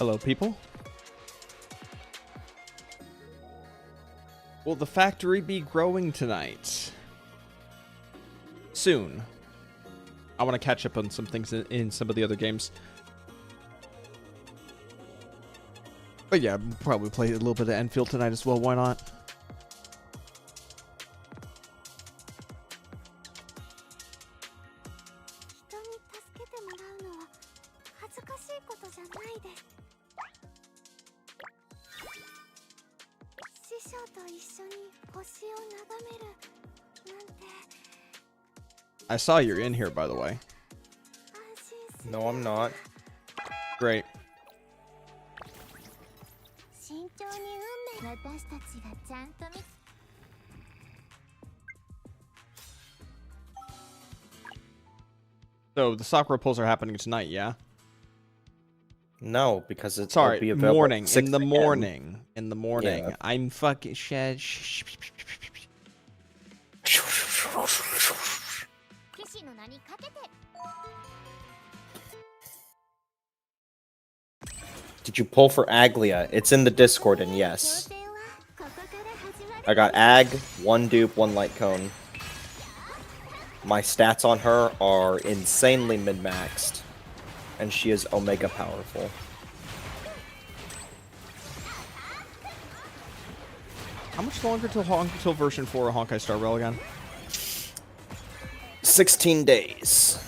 Hello, people. Will the factory be growing tonight? Soon. I want to catch up on some things in some of the other games. But yeah, probably play a little bit of Enfield tonight as well. Why not? I saw you're in here, by the way. No, I'm not. Great. So the Sakura polls are happening tonight, yeah? No, because it's sorry. Be available morning. at 6 In the a.m. morning. In the morning. Yeah. I'm fucking shed. Did you pull for Aglia? It's in the Discord, and yes. I got Ag, 1 dupe, 1 light cone. My stats on her are insanely min-maxed, and she is Omega powerful. How much longer till version 4 of Honkai Star Rail again? 16 days.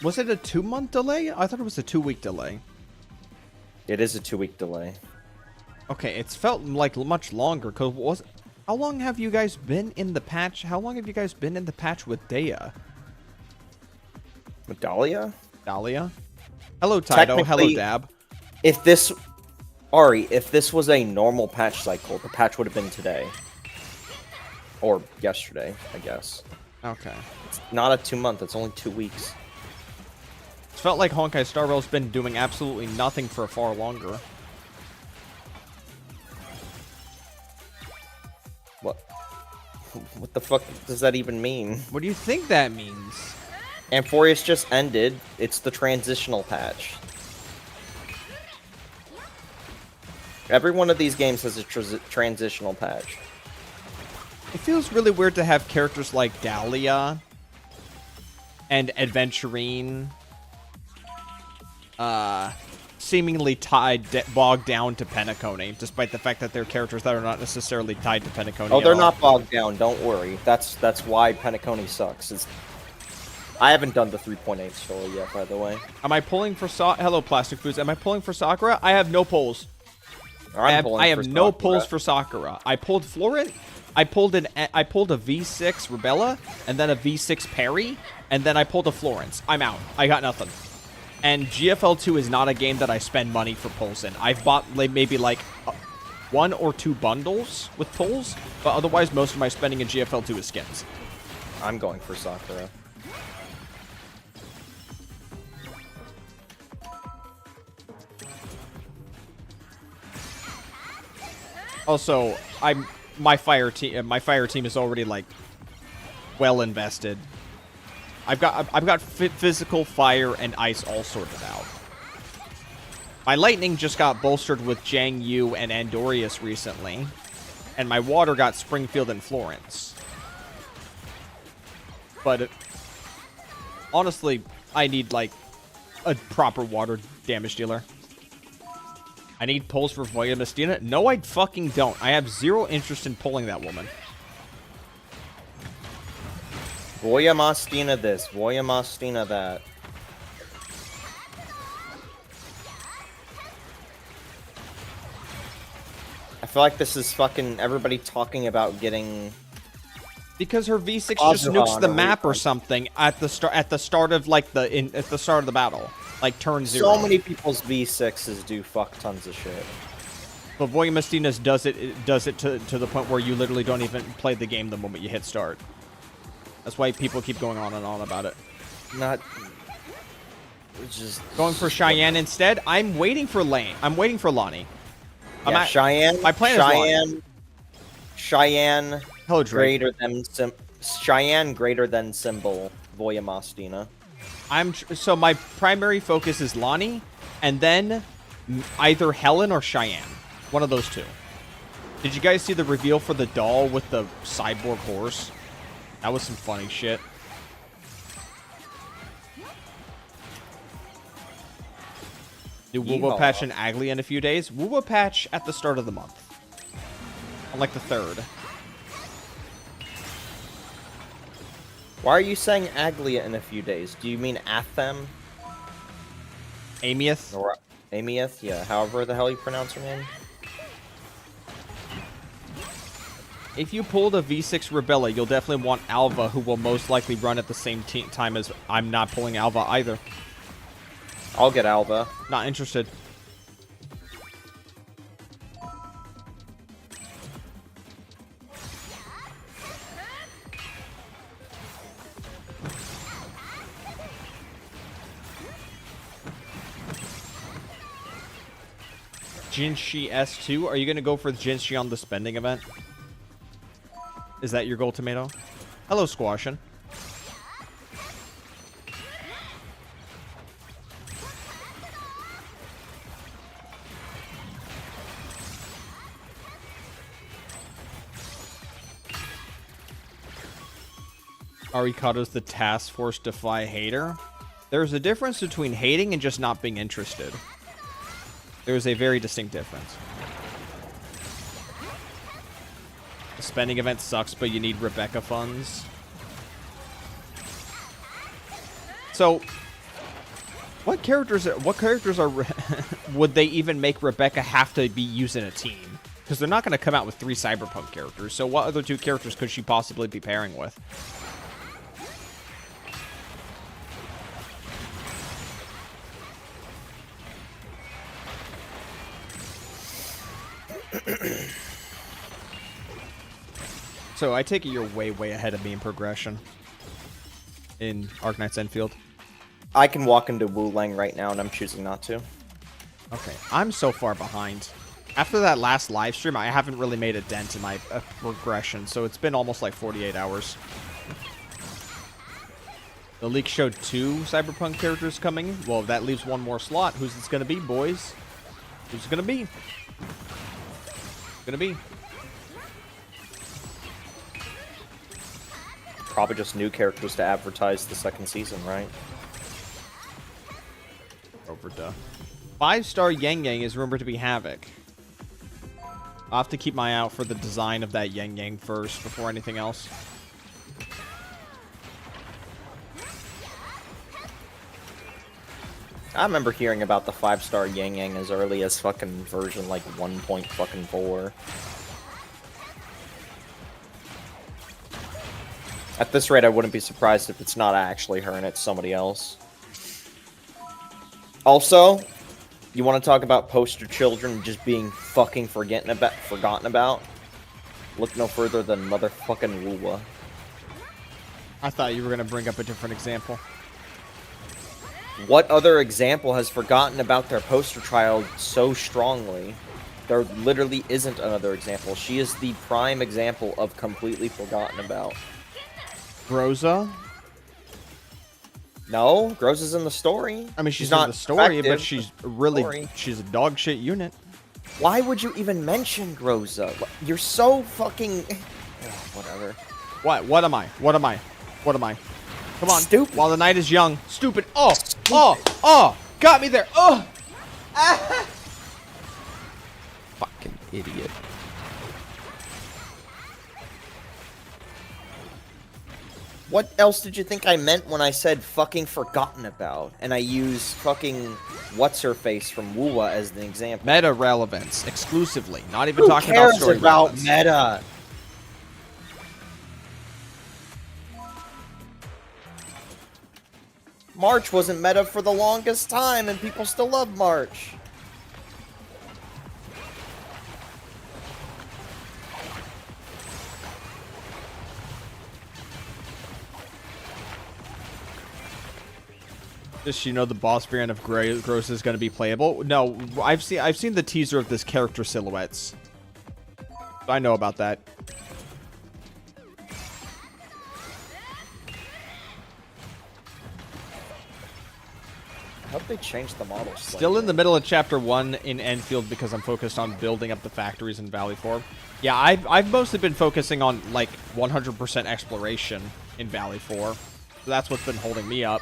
Was it a 2-month delay? I thought it was a 2-week delay. It is a 2-week delay. Okay, it's felt like much longer. How long have you guys been in the patch? How long have you guys been in the patch with Daya? With Dahlia? Dahlia? Hello, Taito. Hello, Dab. If this... Ari, if this was a normal patch cycle, the patch would have been today. Or yesterday, I guess. Okay. It's not a 2-month, it's only 2 weeks. It's felt like Honkai Star Rail's been doing absolutely nothing for far longer. What the fuck does that even mean? What do you think that means? Amphorius just ended. It's the transitional patch. Every one of these games has a transitional patch. It feels really weird to have characters like Dahlia and Adventurine seemingly bogged down to Penacony, despite the fact that they're characters that are not necessarily tied to Penacony. Oh, they're not bogged down. Don't worry. That's why Penacony sucks. I haven't done the 3.8 story yet, by the way. Am I pulling for Hello, Plastic Foods. Am I pulling for Sakura? I have no pulls. I have no pulls for Sakura. I pulled Florent. I pulled a V6 Rebella, and then a V6 Parry, and then I pulled a Florence. I'm out. I got nothing. And GFL2 is not a game that I spend money for pulls in. I've bought maybe like 1 or 2 bundles with pulls, but otherwise most of my spending in GFL2 is skins. I'm going for Sakura. Also, my fire team is already like well invested. I've got physical, fire, and ice all sorted out. My lightning just got bolstered with Jiang Yu and Andorius recently, and my water got Springfield and Florence. But honestly, I need like a proper water damage dealer. I need pulls for Voya Mestina. No, I fucking don't. I have 0 interest in pulling that woman. Voya Mastina this, Voya Mastina that. I feel like this is fucking everybody talking about getting... Because her V6 just nukes the map or something at the start of like at the start of the battle, like turn 0. So many people's V6s do fuck tons of shit. But Voya Mestina's does it to the point where you literally don't even play the game the moment you hit start. That's why people keep going on and on about it. Not just going for Cheyenne instead. I'm waiting for Lane. I'm waiting for Lonnie. Yeah, Cheyenne. My plan is Lonnie. Cheyenne. Hello, Drake. Cheyenne greater than symbol Voya Mastina. So my primary focus is Lonnie, and then Either Helen or Cheyenne. One of those two. Did you guys see the reveal for the doll with the cyborg horse? That was some funny shit. Do Woowa patch and Aglia in a few days? Woowa patch at the start of the month. On like the 3rd. Why are you saying Aglia in a few days? Do you mean Athem? Amieth? Or Amieth? Yeah, however the hell you pronounce her name. If you pulled a V6 Rebella, you'll definitely want Alva, who will most likely run at the same time as I'm not pulling Alva either. I'll get Alva. Not interested. Jinshi S2, are you going to go for Jinshi on the spending event? Is that your goal, Tomato? Hello, Squashin'. Arikado's the task force defy hater. There's a difference between hating and just not being interested. There's a very distinct difference. The spending event sucks, but you need Rebecca funds. So, what characters are would they even make Rebecca have to be using a team? Because they're not going to come out with 3 Cyberpunk characters. So what other 2 characters could she possibly be pairing with? So I take it you're way, way ahead of me in progression in Arknight's Enfield. I can walk into Wu Lang right now, and I'm choosing not to. Okay, I'm so far behind. After that last live stream, I haven't really made a dent in my progression, so it's been almost like 48 hours. The leak showed 2 Cyberpunk characters coming. Well, that leaves 1 more slot. Who's it going to be, boys? Who's it going to be? Gonna be probably just new characters to advertise the 2nd season, right? Over to 5-star Yang Yang is rumored to be Havoc. I'll have to keep my eye out for the design of that Yang Yang first before anything else. I remember hearing about the 5-star Yang Yang as early as fucking version like 1.4. At this rate, I wouldn't be surprised if it's not actually her and it's somebody else. Also, you want to talk about poster children just being fucking forgotten about? Look no further than motherfucking Woowa. I thought you were gonna bring up a different example. What other example has forgotten about their poster child so strongly? There literally isn't another example. She is the prime example of completely forgotten about. Groza? No, Groza's in the story. I mean, she's not in the story, but she's really, she's a dog shit unit. Why would you even mention Groza? You're so fucking... whatever. What? What am I? What am I? What am I? Come on. Stupid. While the night is young. Stupid. Oh! Stupid. Oh! Oh! Got me there! Oh! Ah. Fucking idiot. What else did you think I meant when I said fucking forgotten about? And I use fucking what's-her-face from Woowa as an example. Meta relevance. Exclusively. Not even talking about story about relevance. meta? March wasn't meta for the longest time, and people still love March. Just, you know, the boss variant of Gross is going to be playable. No, I've seen the teaser of this character silhouettes. I know about that. hope they changed the model slightly. Still in the middle of Chapter 1 in Enfield because I'm focused on building up the factories in Valley 4. Yeah, I've mostly been focusing on, like, 100% exploration in Valley 4. So that's what's been holding me up.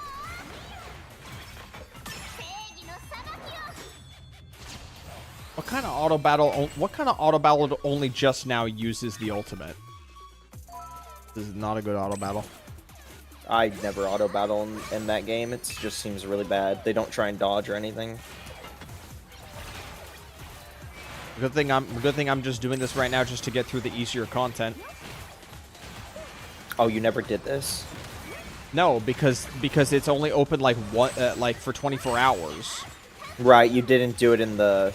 What kind of auto battle only just now uses the ultimate? This is not a good auto battle. I never auto battle in that game. It just seems really bad. They don't try and dodge or anything. Good thing I'm just doing this right now just to get through the easier content. Oh, you never did this? No, because it's only open like for 24 hours. Right, you didn't do it in the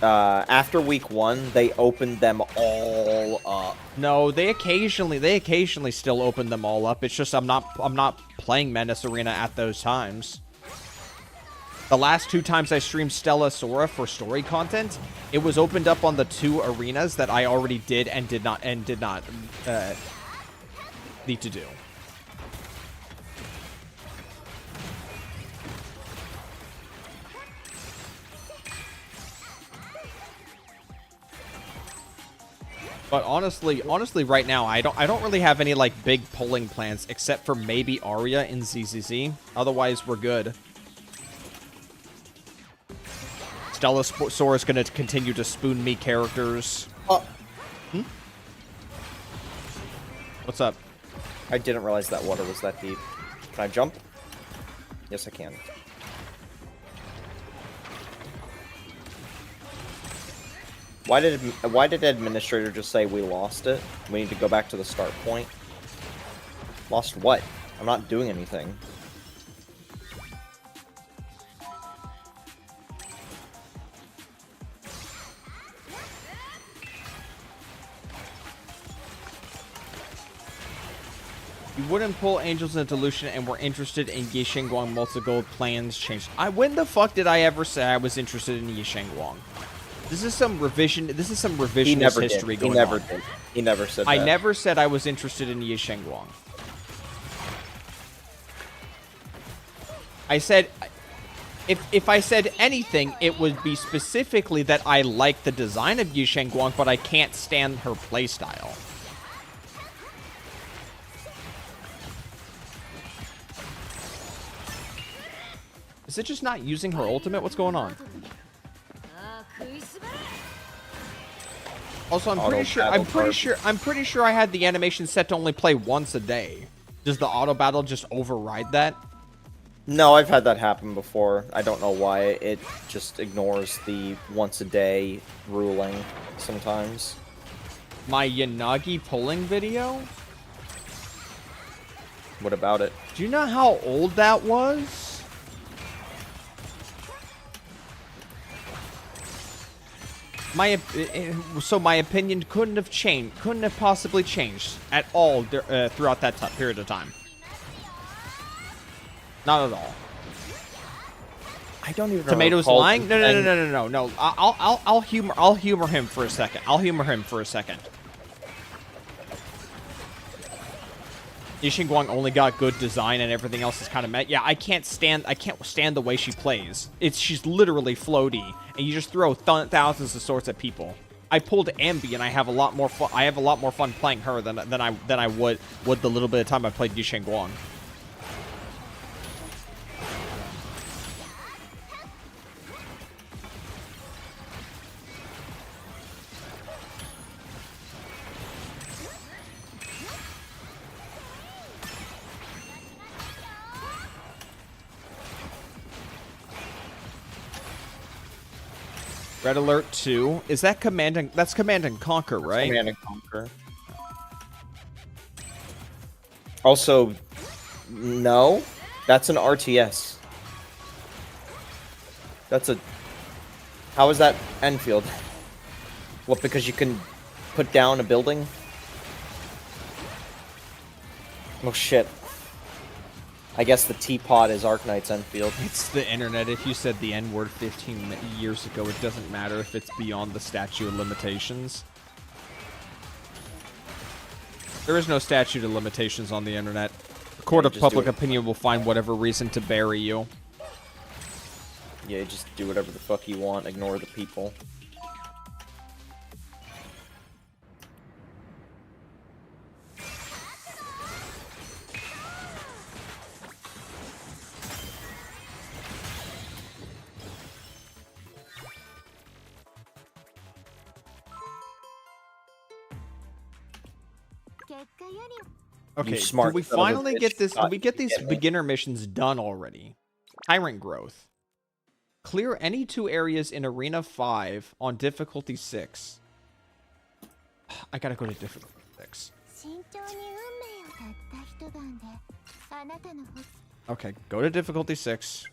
after week 1, they opened them all up. No, they occasionally still open them all up. It's just I'm not playing Menace Arena at those times. The last 2 times I streamed Stella Sora for story content, it was opened up on the 2 arenas that I already did and did not need to do. But honestly, right now I don't really have any like big pulling plans except for maybe Arya in ZZZ. Otherwise, we're good. Stella Sora's gonna continue to spoon me characters. What's up? I didn't realize that water was that deep. Can I jump? Yes, I can. Why did administrator just say we lost it? We need to go back to the start point. Lost what? I'm not doing anything. You wouldn't pull Angels into Lucian and were interested in Yixingguang multi-gold plans changed. When the fuck did I ever say I was interested in Yixingguang? This is some revisionist history going on. He never did. He never said that. I never said I was interested in Yixingguang. I said, if I said anything, it would be specifically that I like the design of Yixingguang, but I can't stand her playstyle. Is it just not using her ultimate? What's going on? Also, I'm pretty sure I had the animation set to only play once a day. Does the auto battle just override that? No, I've had that happen before. I don't know why. It just ignores the once a day ruling sometimes. My Yanagi pulling video? What about it? Do you know how old that was? My opinion couldn't have possibly changed at all throughout that period of time. Not at all. I don't even. Tomatoes lying? No. I'll humor him for a second. Yixingguang only got good design and everything else is kind of met. Yeah, I can't stand the way she plays. She's literally floaty, and you just throw thousands of swords at people. I pulled Ambi, and I have a lot more fun. I have a lot more fun playing her than I would the little bit of time I played Yixingguang. Red Alert 2. Is that that's Command and Conquer, right? Command and Conquer. Also, no. That's an RTS. How is that Enfield? What, because you can put down a building? Oh shit. I guess the teapot is Arknight's Enfield. It's the internet. If you said the N-word 15 years ago, it doesn't matter if it's beyond the statute of limitations. There is no statute of limitations on the internet. The court of public opinion will find whatever reason to bury you. Yeah, just do whatever the fuck you want. Ignore the people. Okay, do we finally get this? Do we get these beginner missions done already? Tyrant growth. Clear any 2 areas in Arena 5 on difficulty 6. I gotta go to difficulty 6. Okay, go to difficulty 6.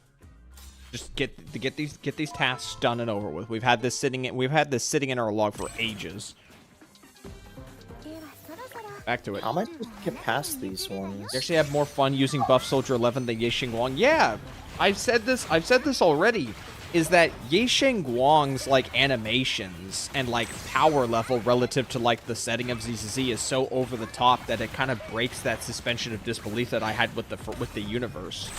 Just get these tasks done and over with. We've had this sitting in our log for ages. Back to it. How am I supposed to get past these ones? You actually have more fun using Buff Soldier 11 than Ye Xingguang. Yeah, I've said this already. Is that Ye Xingguang's like animations and like power level relative to like the setting of ZZZ is so over the top that it kind of breaks that suspension of disbelief that I had with the universe.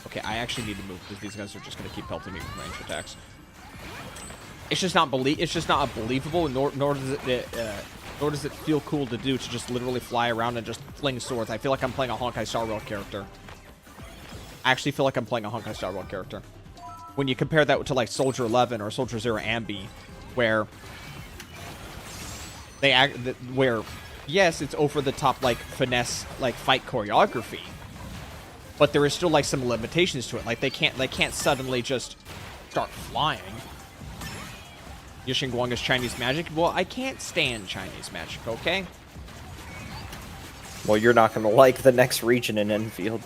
Okay, I actually need to move because these guys are just gonna keep pelting me with range attacks. It's just not believable, nor does it feel cool to do to just literally fly around and just fling swords. I feel like I'm playing a Honkai Star Rail character. I actually feel like I'm playing a Honkai Star Rail character. When you compare that to like Soldier 11 or Soldier Zero Ambi, where yes, it's over the top like finesse like fight choreography, but there is still like some limitations to it. Like they can't suddenly just start flying. Ye Xingguang is Chinese magic. Well, I can't stand Chinese magic, okay? Well, you're not gonna like the next region in Enfield.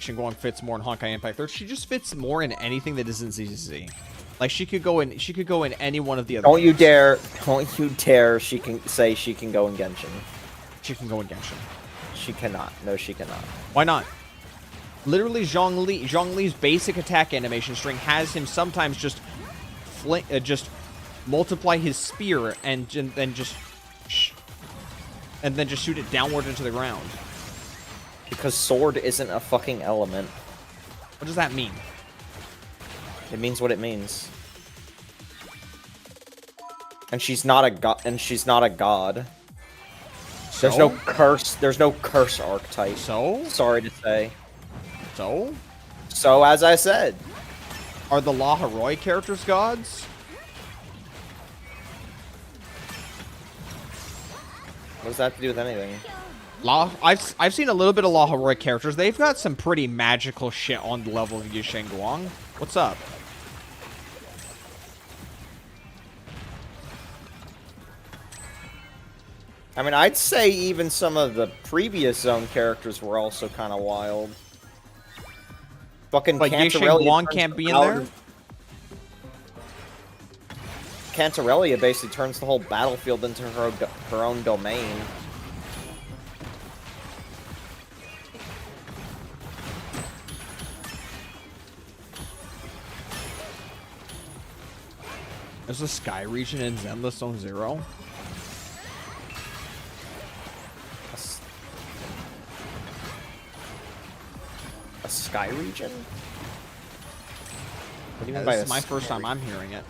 Xingguang fits more in Honkai Impact 3. She just fits more in anything that isn't ZZZ. Like she could go in any one of the other. Don't you dare! She can say she can go in Genshin. She can go in Genshin. She cannot. No, she cannot. Why not? Literally, Zhong Li's basic attack animation string has him sometimes just multiply his spear and then just shoot it downward into the ground. Because sword isn't a fucking element. What does that mean? It means what it means. And she's not a god. So? There's no curse. There's no curse archetype. So? Sorry to say. So? So, as I said. Are the Laharoi characters gods? What does that have to do with anything? I've seen a little bit of Laharoi characters. They've got some pretty magical shit on the level of Ye Xingguang. What's up? I mean, I'd say even some of the previous zone characters were also kind of wild. Fucking But Ye Xingguang can't be in there? Cantarelia basically turns the whole battlefield into her own domain. There's a sky region in Zenless Zone 0. A sky region? What do you mean This by is my first time I'm hearing it.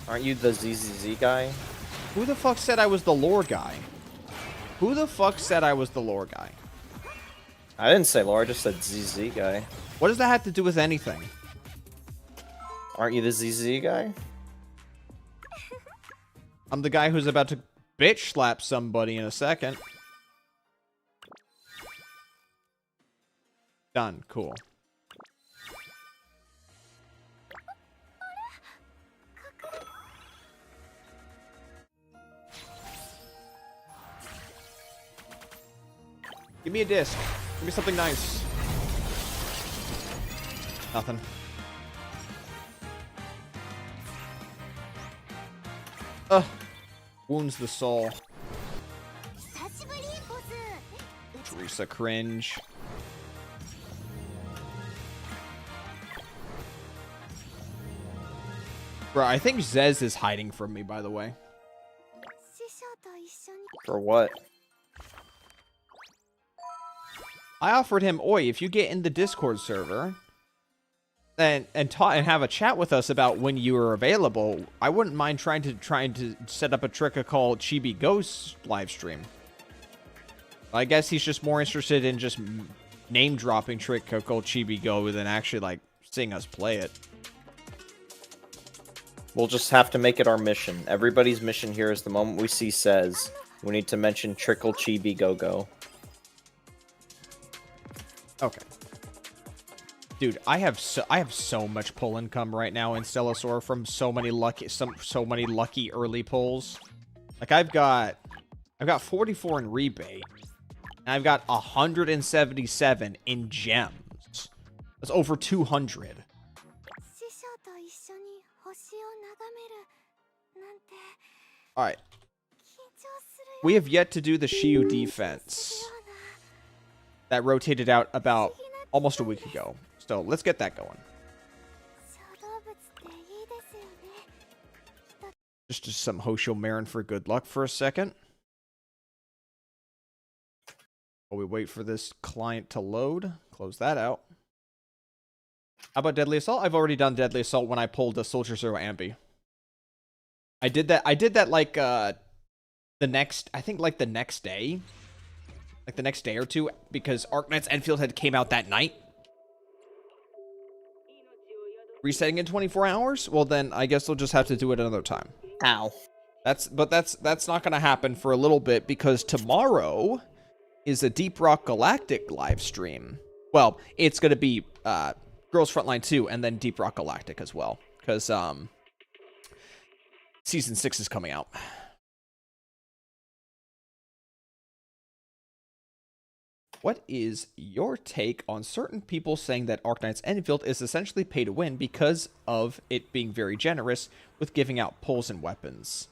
Aren't you the ZZZ guy? Who the fuck said I was the lore guy? Who the fuck said I was the lore guy? I didn't say lore, I just said ZZ guy. What does that have to do with anything? Aren't you the ZZ guy? I'm the guy who's about to bitch slap somebody in a second. Done. Cool. Give me a disc. Give me something nice. Nothing. Ugh. Wounds the soul. Teresa cringe. Bro, I think Zez is hiding from me, by the way. For what? I offered him, oi, if you get in the Discord server and have a chat with us about when you are available, I wouldn't mind trying to set up a trick called Chibi Ghost live stream. I guess he's just more interested in just name dropping trick called Chibi Go than actually like seeing us play it. We'll just have to make it our mission. Everybody's mission here is the moment we see says we need to mention Trickle Chibi Go Go. Okay. Dude, I have so much pull income right now in Stellasaur from so many lucky early pulls. Like I've got 44 in rebate. And I've got 177 in gems. That's over 200. Alright. We have yet to do the Shiyu defense. That rotated out about almost a week ago. So let's get that going. Just some Hosho Marin for good luck for a second. While we wait for this client to load, close that out. How about Deadly Assault? I've already done Deadly Assault when I pulled a Soldier Zero Ambi. I did that like the next day. Like the next day or two, because Arknights Enfield had came out that night. Resetting in 24 hours? Well then I guess we'll just have to do it another time. Ow. That's not gonna happen for a little bit, because tomorrow is a Deep Rock Galactic live stream. Well, it's gonna be Girls Frontline 2 and then Deep Rock Galactic as well. Because Season 6 is coming out. What is your take on certain people saying that Arknights Enfield is essentially pay to win because of it being very generous with giving out pulls and weapons?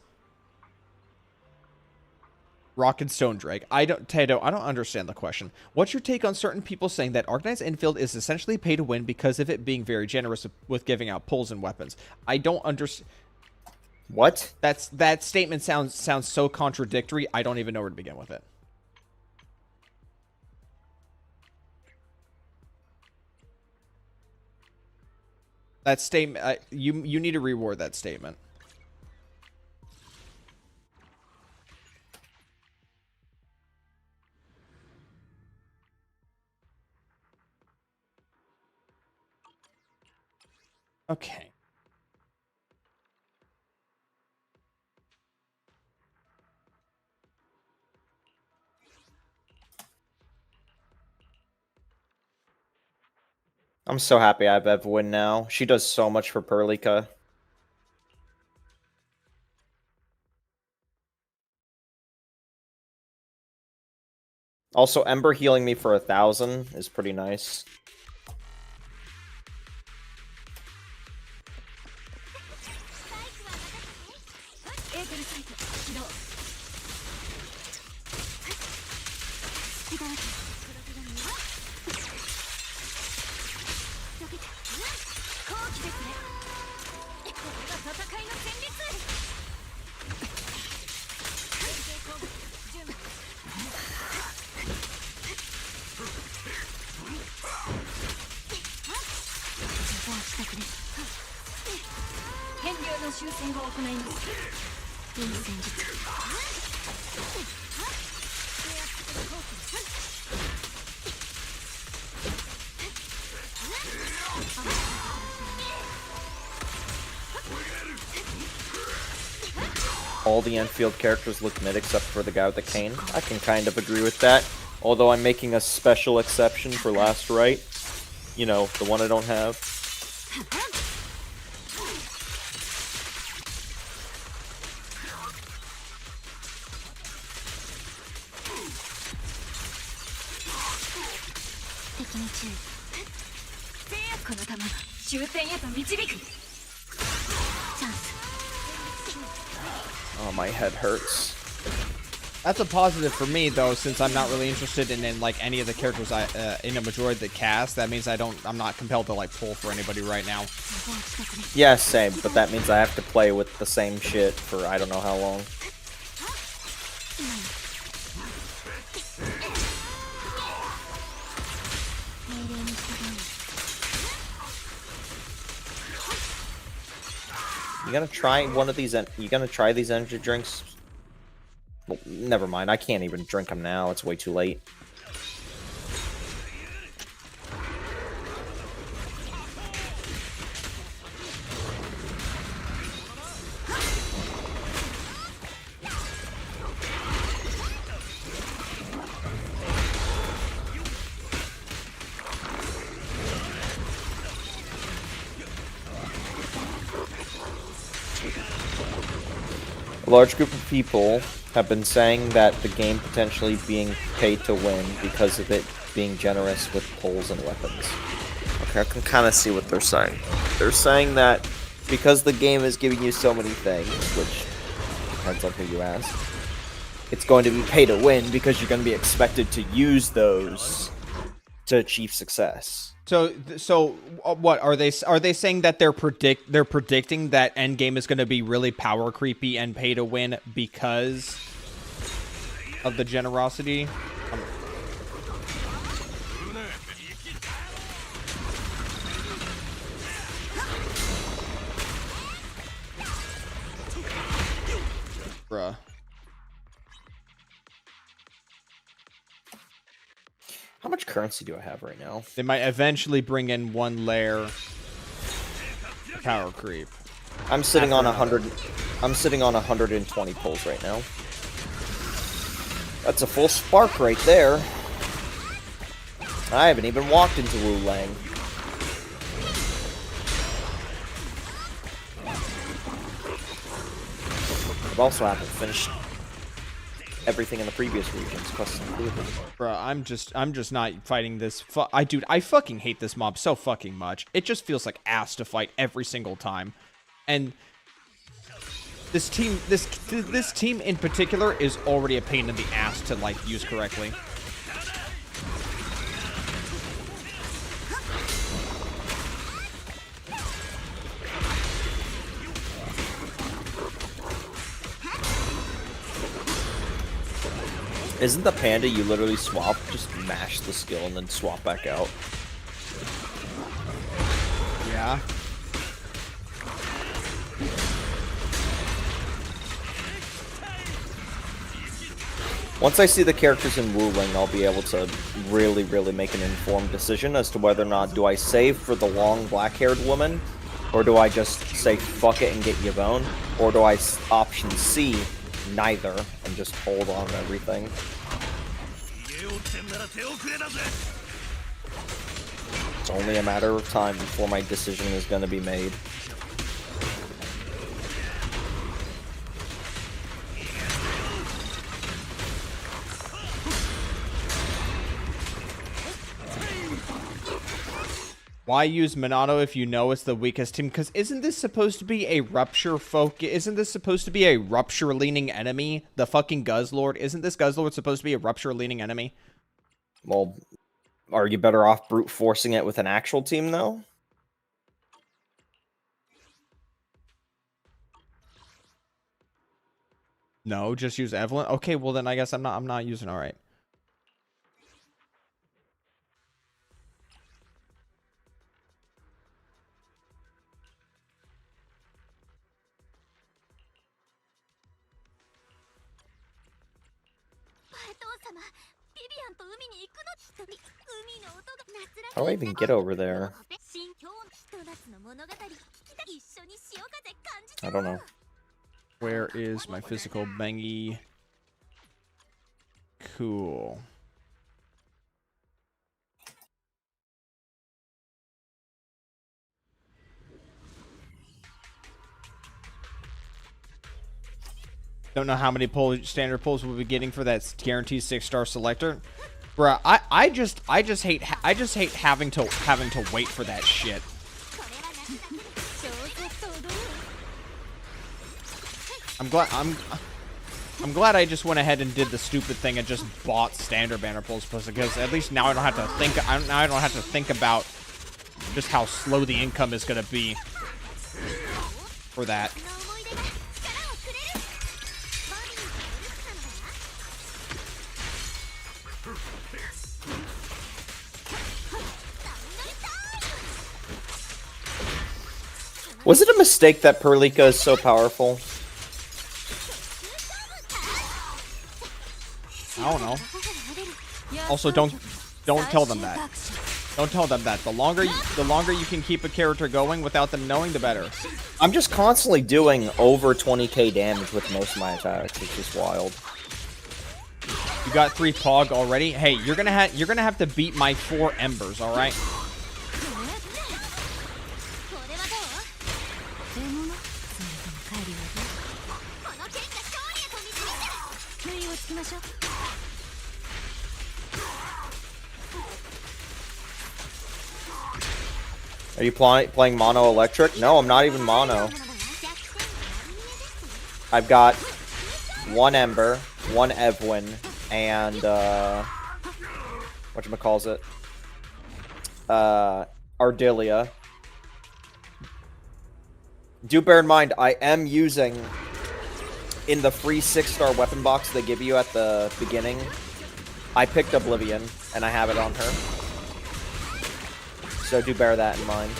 Rock and Stone Drake. Tato, I don't understand the question. What's your take on certain people saying that Arknights Enfield is essentially pay to win because of it being very generous with giving out pulls and weapons? I don't understand. What? That statement sounds so contradictory. I don't even know where to begin with it. That statement, you need to reword that statement. Okay. I'm so happy I have Evwin now. She does so much for Perlica. Also, Ember healing me for 1,000 is pretty nice. All the Enfield characters look mid except for the guy with the cane. I can kind of agree with that. Although I'm making a special exception for Last Right. You know, the one I don't have. Oh, my head hurts. That's a positive for me, though, since I'm not really interested in like any of the characters in a majority of the cast. That means I'm not compelled to like pull for anybody right now. Yeah, same, but that means I have to play with the same shit for I don't know how long. You gonna try one of these? You gonna try these energy drinks? Well, never mind. I can't even drink them now. It's way too late. A large group of people have been saying that the game potentially being paid to win because of it being generous with pulls and weapons. Okay, I can kind of see what they're saying. They're saying that because the game is giving you so many things, which depends on who you ask, it's going to be pay to win because you're going to be expected to use those to achieve success. So what are they saying that they're predicting that Endgame is going to be really power creepy and pay to win because of the generosity? Bruh. How much currency do I have right now? They might eventually bring in one layer of power creep. I'm sitting on 100. I'm sitting on 120 pulls right now. That's a full spark right there. I haven't even walked into Wu Lang. I've also haven't finished everything in the previous regions, quests included. Bro, I'm just not fighting this. Dude, I fucking hate this mob so fucking much. It just feels like ass to fight every single time, and this team in particular is already a pain in the ass to like use correctly. Isn't the panda you literally swap, just mash the skill and then swap back out? Yeah. Once I see the characters in Wu Ling, I'll be able to really make an informed decision as to whether or not do I save for the long black-haired woman, or do I just say fuck it and get Yvonne, or do I option C, neither, and just hold on to everything. It's only a matter of time before my decision is going to be made. Why use Minato if you know it's the weakest team? Because isn't this supposed to be a rupture focus? Isn't this supposed to be a rupture leaning enemy? The fucking Guzzlord. Isn't this Guzzlord supposed to be a rupture leaning enemy? Well, are you better off brute forcing it with an actual team though? No, just use Evelyn. Okay, well then I guess I'm not using. All right. How do I even get over there? I don't know. Where is my physical Bengi? Cool. Don't know how many standard pulls we'll be getting for that guaranteed 6-star selector. Bruh, I just hate having to wait for that shit. I'm glad I just went ahead and did the stupid thing and just bought standard banner pulls, because at least now I don't have to think about just how slow the income is gonna be for that. Was it a mistake that Perlika is so powerful? I don't know. Also, don't tell them that. Don't tell them that. The longer you can keep a character going without them knowing, the better. I'm just constantly doing over 20k damage with most of my attacks. It's just wild. You got 3 Pog already. Hey, you're gonna have to beat my 4 Embers. All right. Are you playing mono electric? No, I'm not even mono. I've got 1 Ember, 1 Evwin, and whatchamacallit? Ardelia. Do bear in mind, I am using, in the free 6-star weapon box they give you at the beginning, I picked Oblivion, and I have it on her. So do bear that in mind.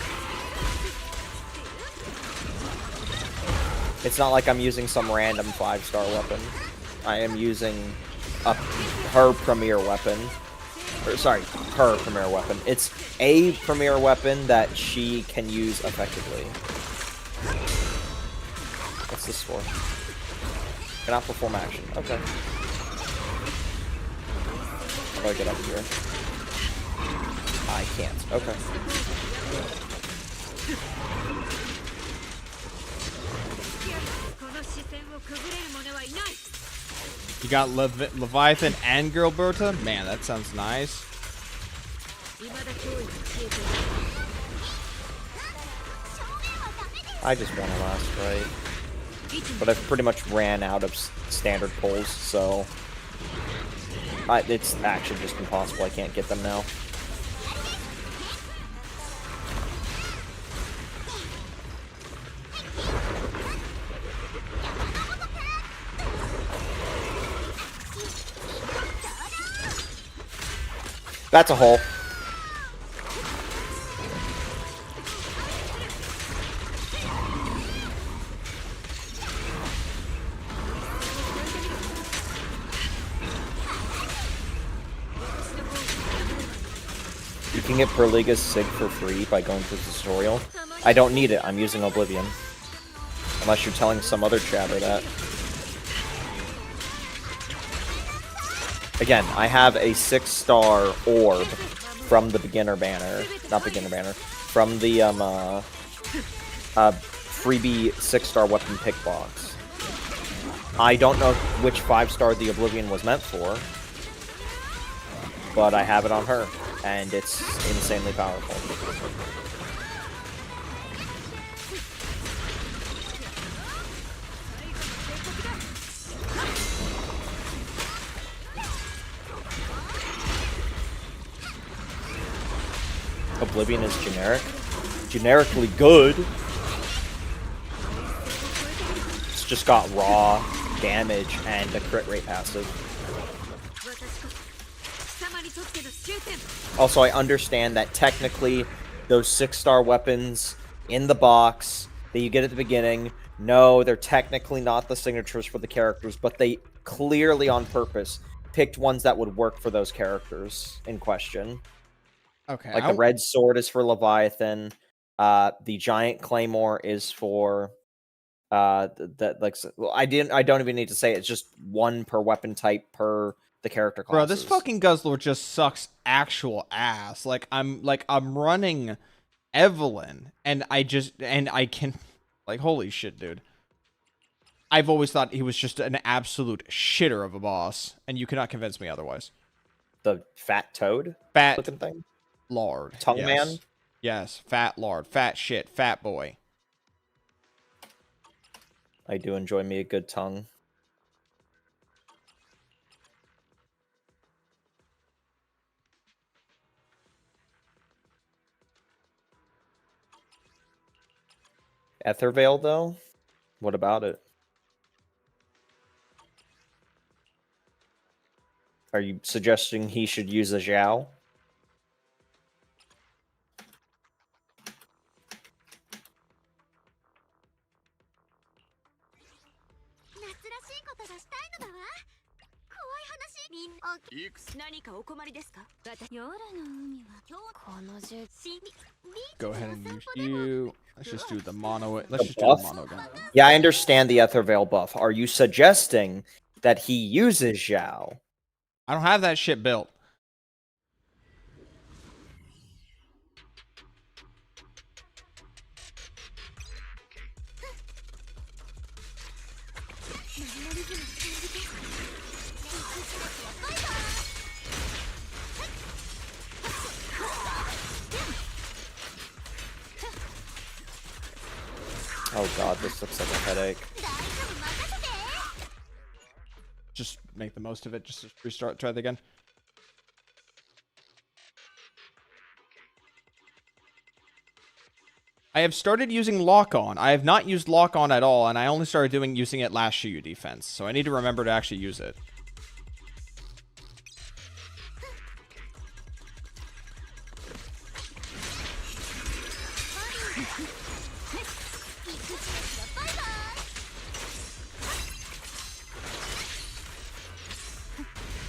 It's not like I'm using some random 5-star weapon. I am using her premier weapon. Or, sorry, her premier weapon. It's a premier weapon that she can use effectively. What's this for? Cannot perform action. Okay. How do I get up here? I can't. Okay. You got Leviathan and Gilberta? Man, that sounds nice. I just won a last fight. But I've pretty much ran out of standard pulls, so... it's actually just impossible. I can't get them now. That's a hole. You can get Perliga's Sig for free by going to the tutorial. I don't need it. I'm using Oblivion. Unless you're telling some other chatter that. Again, I have a 6-star orb from the beginner banner. Not beginner banner. From the freebie 6-star weapon pick box. I don't know which 5-star the Oblivion was meant for. But I have it on her. And it's insanely powerful. Oblivion is generic. Generically good. It's just got raw damage and a crit rate passive. Also, I understand that technically those 6-star weapons in the box that you get at the beginning, no, they're technically not the signatures for the characters, but they clearly on purpose picked ones that would work for those characters in question. Okay. Like the red sword is for Leviathan, the giant claymore is for I don't even need to say it. It's just 1 per weapon type per the character classes. Bro, this fucking Guzzlord just sucks actual ass. I'm running Evelyn and I can holy shit, dude. I've always thought he was just an absolute shitter of a boss, and you cannot convince me otherwise. The fat toad? Fat looking thing? Lord. Tongue yes. man? Yes, fat lord. Fat shit. Fat boy. I do enjoy me a good tongue. Ethervale, though? What about it? Are you suggesting he should use a Zhao? Go ahead and use you. Let's just do the mono. Let's just buff? do the mono gun. Yeah, I understand the Ether Veil buff. Are you suggesting that he uses Zhao? I don't have that shit built. Oh god, this looks like a headache. Just make the most of it. Just restart. Try that again. I have started using Lock On. I have not used Lock On at all, and I only started using it last Shiyu defense. So I need to remember to actually use it.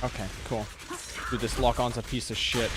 Okay, cool. Dude, this Lock-On's a piece of shit.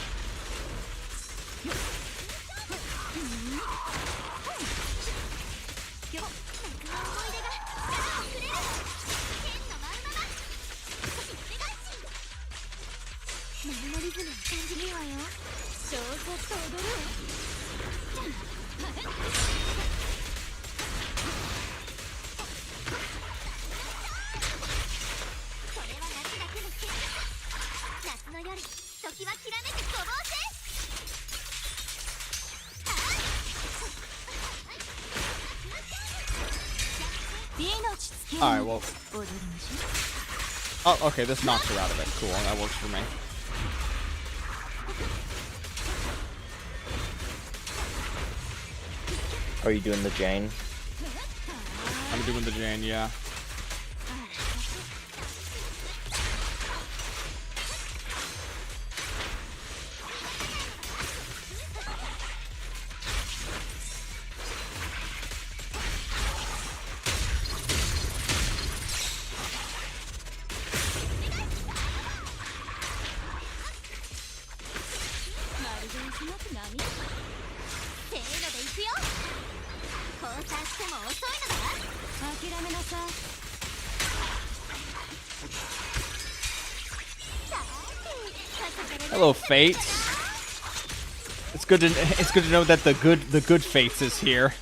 Alright, well. Oh, okay, this knocks her out of it. Cool, that works for me. Are you doing the Jane? I'm doing the Jane, yeah. Hello, Fates. It's good to know that the good Fates is here.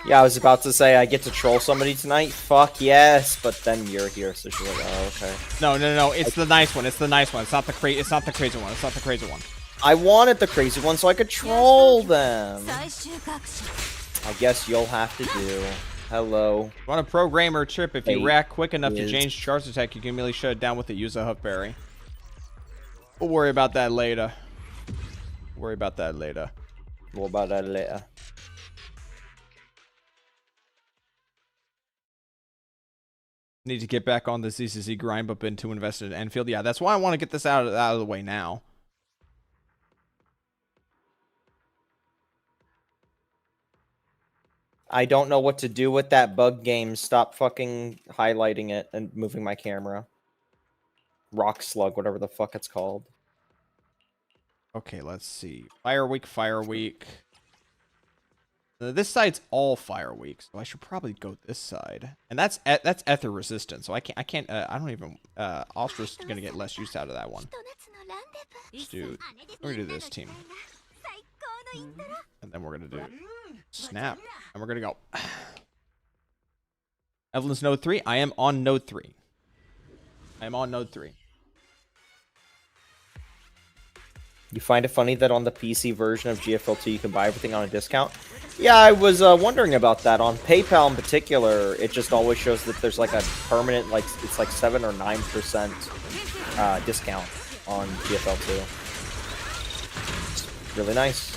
Yeah, I was about to say I get to troll somebody tonight. Fuck yes, but then you're here, so she's like, oh, okay. No. It's the nice one. It's the nice one. It's not the crazy one. It's not the crazy one. I wanted the crazy one so I could troll them. I guess you'll have to do. Hello. Want a programmer trip? If you react quick enough to change charge attack, you can immediately shut it down with the use of Huckberry. We'll worry about that later. What about that later? Need to get back on the ZCZ grind, but been too invested in Enfield. Yeah, that's why I want to get this out of the way now. I don't know what to do with that bug game. Stop fucking highlighting it and moving my camera. Rock Slug, whatever the fuck it's called. Okay, let's see. Fire Week. This side's all Fire Week, so I should probably go this side. And that's Ether resistant, so I don't even. Ostra's gonna get less use out of that one. Dude, we're gonna do this team. And then we're gonna do Snap. And we're gonna go. Evelyn's Node 3. I am on Node 3. You find it funny that on the PC version of GFL2 you can buy everything on a discount? Yeah, I was wondering about that. On PayPal in particular, it just always shows that there's like a permanent, like it's like 7 or 9% discount on GFL2. It's really nice.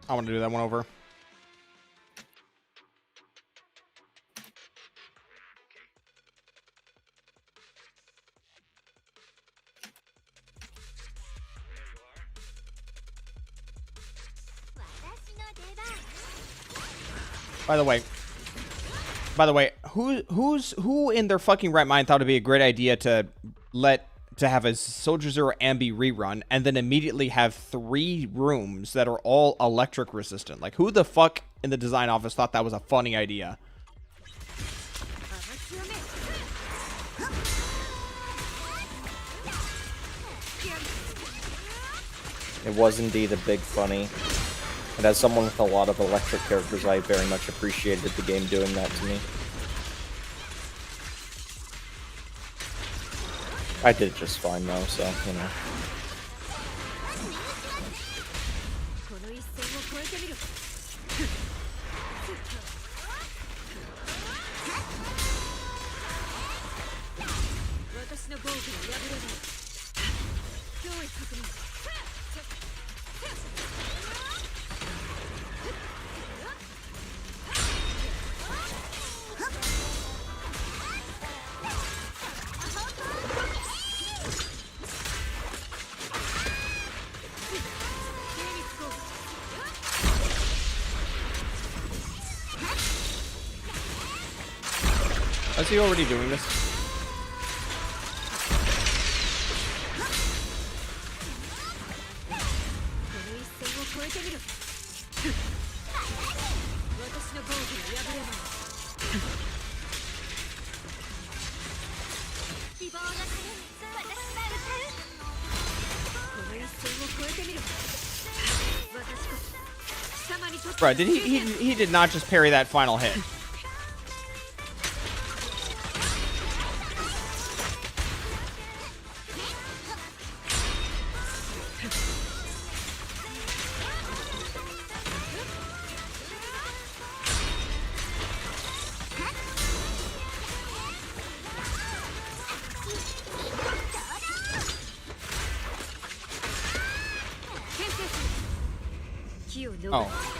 I want to do that one over. By the way, who in their fucking right mind thought it'd be a great idea to have a Soldier Zero Ambi rerun and then immediately have 3 rooms that are all electric resistant? Like, who the fuck in the design office thought that was a funny idea? It was indeed a big funny. And as someone with a lot of electric characters, I very much appreciated the game doing that to me. I did just fine though, so, you know. Is he already doing this? Right, he did not just parry that final hit. Oh.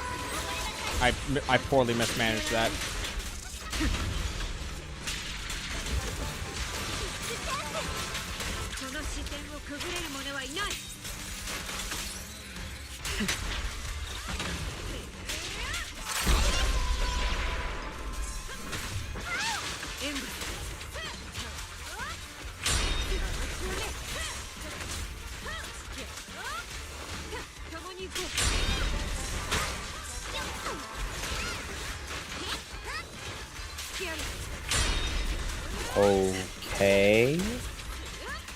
I poorly mismanaged that. Okay.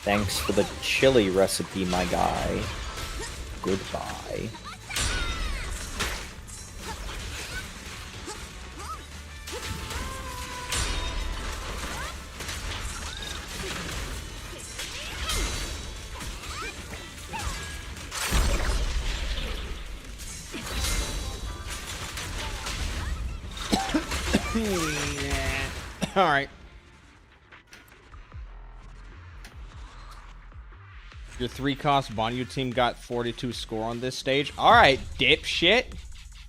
Thanks for the chili recipe, my guy. Goodbye. All right. Your 3-cost Banyu team got 42 score on this stage. All right, dipshit.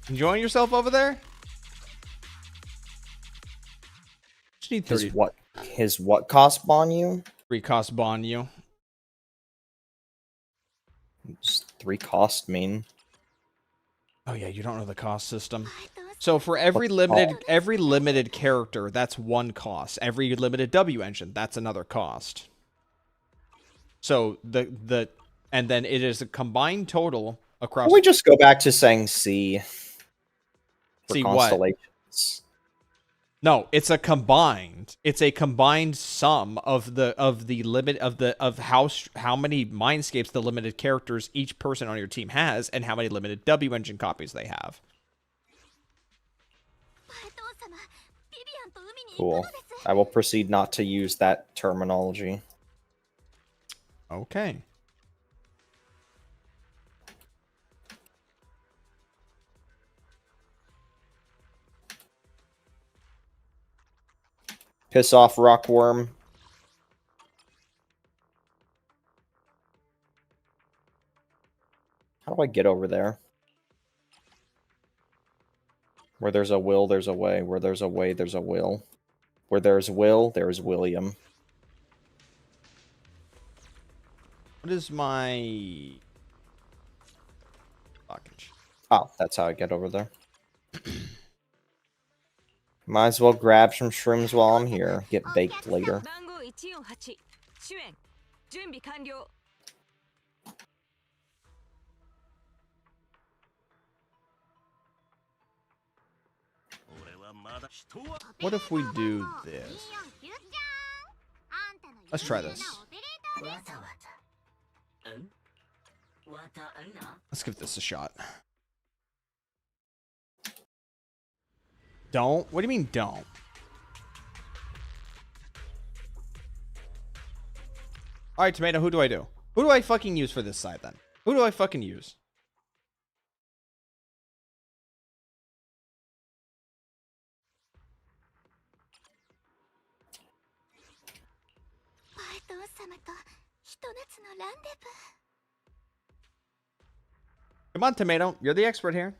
Enjoying yourself over there? Just need 30. His what cost Banyu? 3-cost Banyu. What's 3 cost mean? Oh yeah, you don't know the cost system. So for every limited character, that's 1 cost. Every limited W engine, that's another cost. So and then it is a combined total across. Can we just go back to saying C? See constellations. What? No, it's a combined sum of the limit of how many Mindscapes the limited characters each person on your team has and how many limited W engine copies they have. Cool. I will proceed not to use that terminology. Okay. Piss off, Rockworm. do I get over there? Where there's a will, there's a way. Where there's a way, there's a will. Where there's will, there's William. What is my... Oh, that's how I get over there. Might as well grab some shrooms while I'm here. Get baked later. What if we do this? Let's try this. Let's give this a shot. Don't? What do you mean don't? Alright, Tomato, who do I do? Who do I fucking use for this side then? Who do I fucking use? Come on, Tomato. You're the expert here.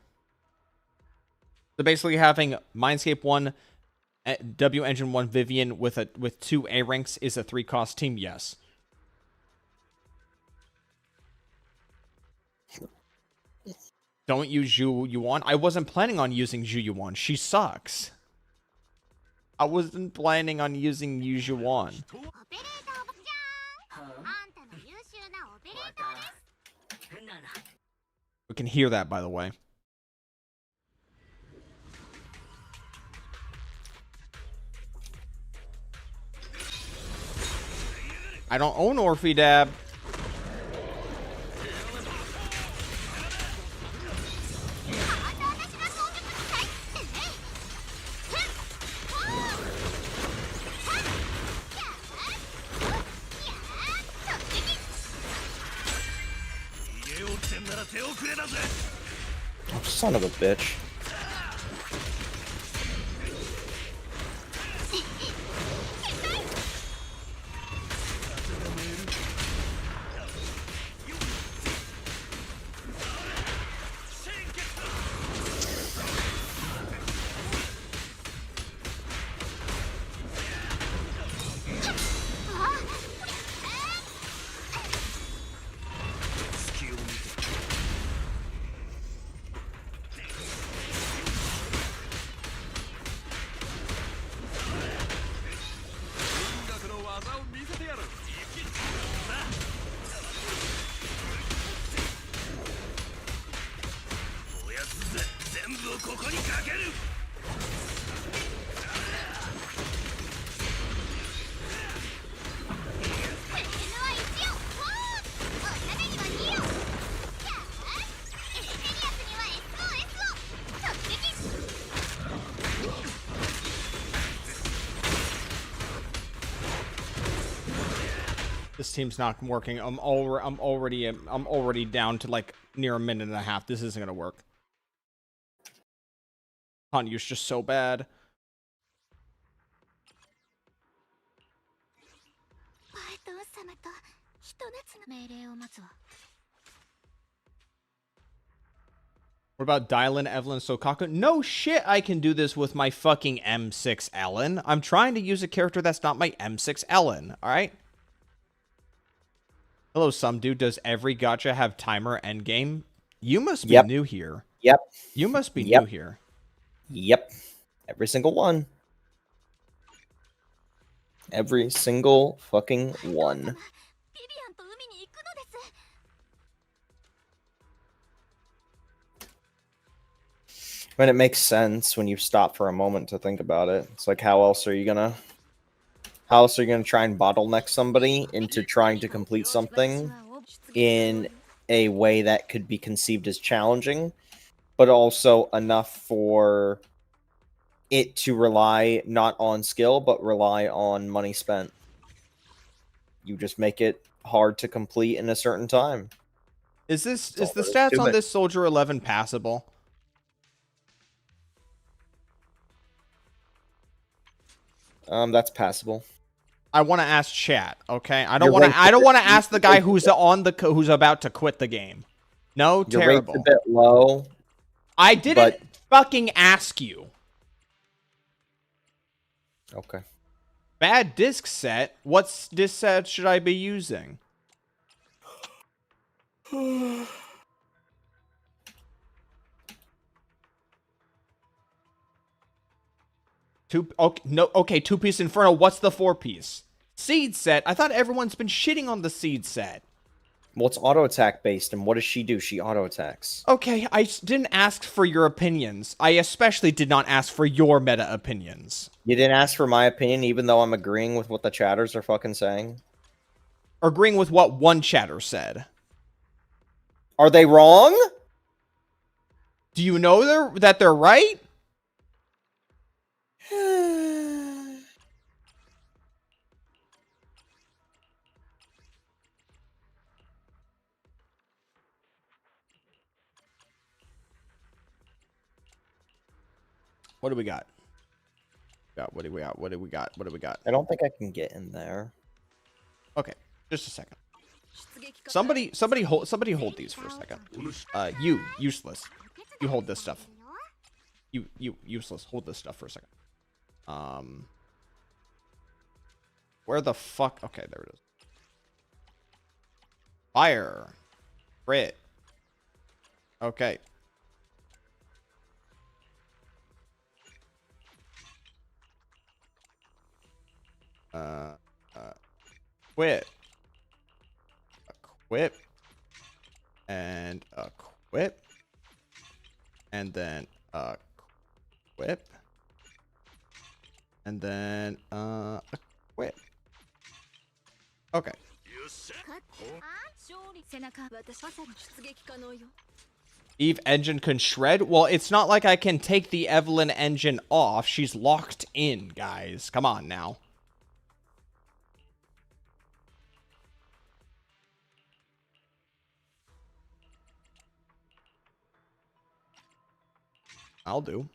So basically having Mindscape 1, W Engine 1 Vivian with 2 A ranks is a 3-cost team, yes. Don't use Zhu Yuan. I wasn't planning on using Zhu Yuan. She sucks. I wasn't planning on using Yu Yuan. We can hear that, by the way. I don't own Orphidab. Oh, son of a bitch. This team's not working. I'm already down to like near a minute and a half. This isn't gonna work. Hanyu's just so bad. What about Dylan, Evelyn, Sokaku? No shit, I can do this with my fucking M6 Ellen. I'm trying to use a character that's not my M6 Ellen, alright? Hello, some dude. Does every gacha have timer endgame? You must be new here. Yep. You must be new here. Yep. Every single one. Every single fucking one. I mean, it makes sense when you stop for a moment to think about it. It's like, how else are you gonna try and bottleneck somebody into trying to complete something in a way that could be conceived as challenging, but also enough for it to rely not on skill, but rely on money spent. You just make it hard to complete in a certain time. Is the stats on this Soldier 11 passable? That's passable. I want to ask chat, okay? I don't want to ask the guy who's about to quit the game. No, Your terrible. rate's a bit low. I didn't fucking ask you. Okay. Bad disc set. What disc set should I be using? Okay, two-piece Inferno. What's the four-piece? Seed set. I thought everyone's been shitting on the seed set. Well, it's auto attack based, and what does she do? She auto attacks. Okay, I didn't ask for your opinions. I especially did not ask for your meta opinions. You didn't ask for my opinion, even though I'm agreeing with what the chatters are fucking saying? Agreeing with what one chatter said. Are they wrong? Do you know that they're right? What do we got? What do we got? What do we got? What do we got? I don't think I can get in there. Okay, just a second. Somebody hold these for a second. You useless. You hold this stuff. You useless. Hold this stuff for a second. Where the fuck? Okay, there it is. Fire. Crit. Okay. Quit. Equip. And equip. And then equip. And then equip. Okay. Eve engine can shred? Well, it's not like I can take the Evelynn engine off. She's locked in, guys. Come on now. I'll do.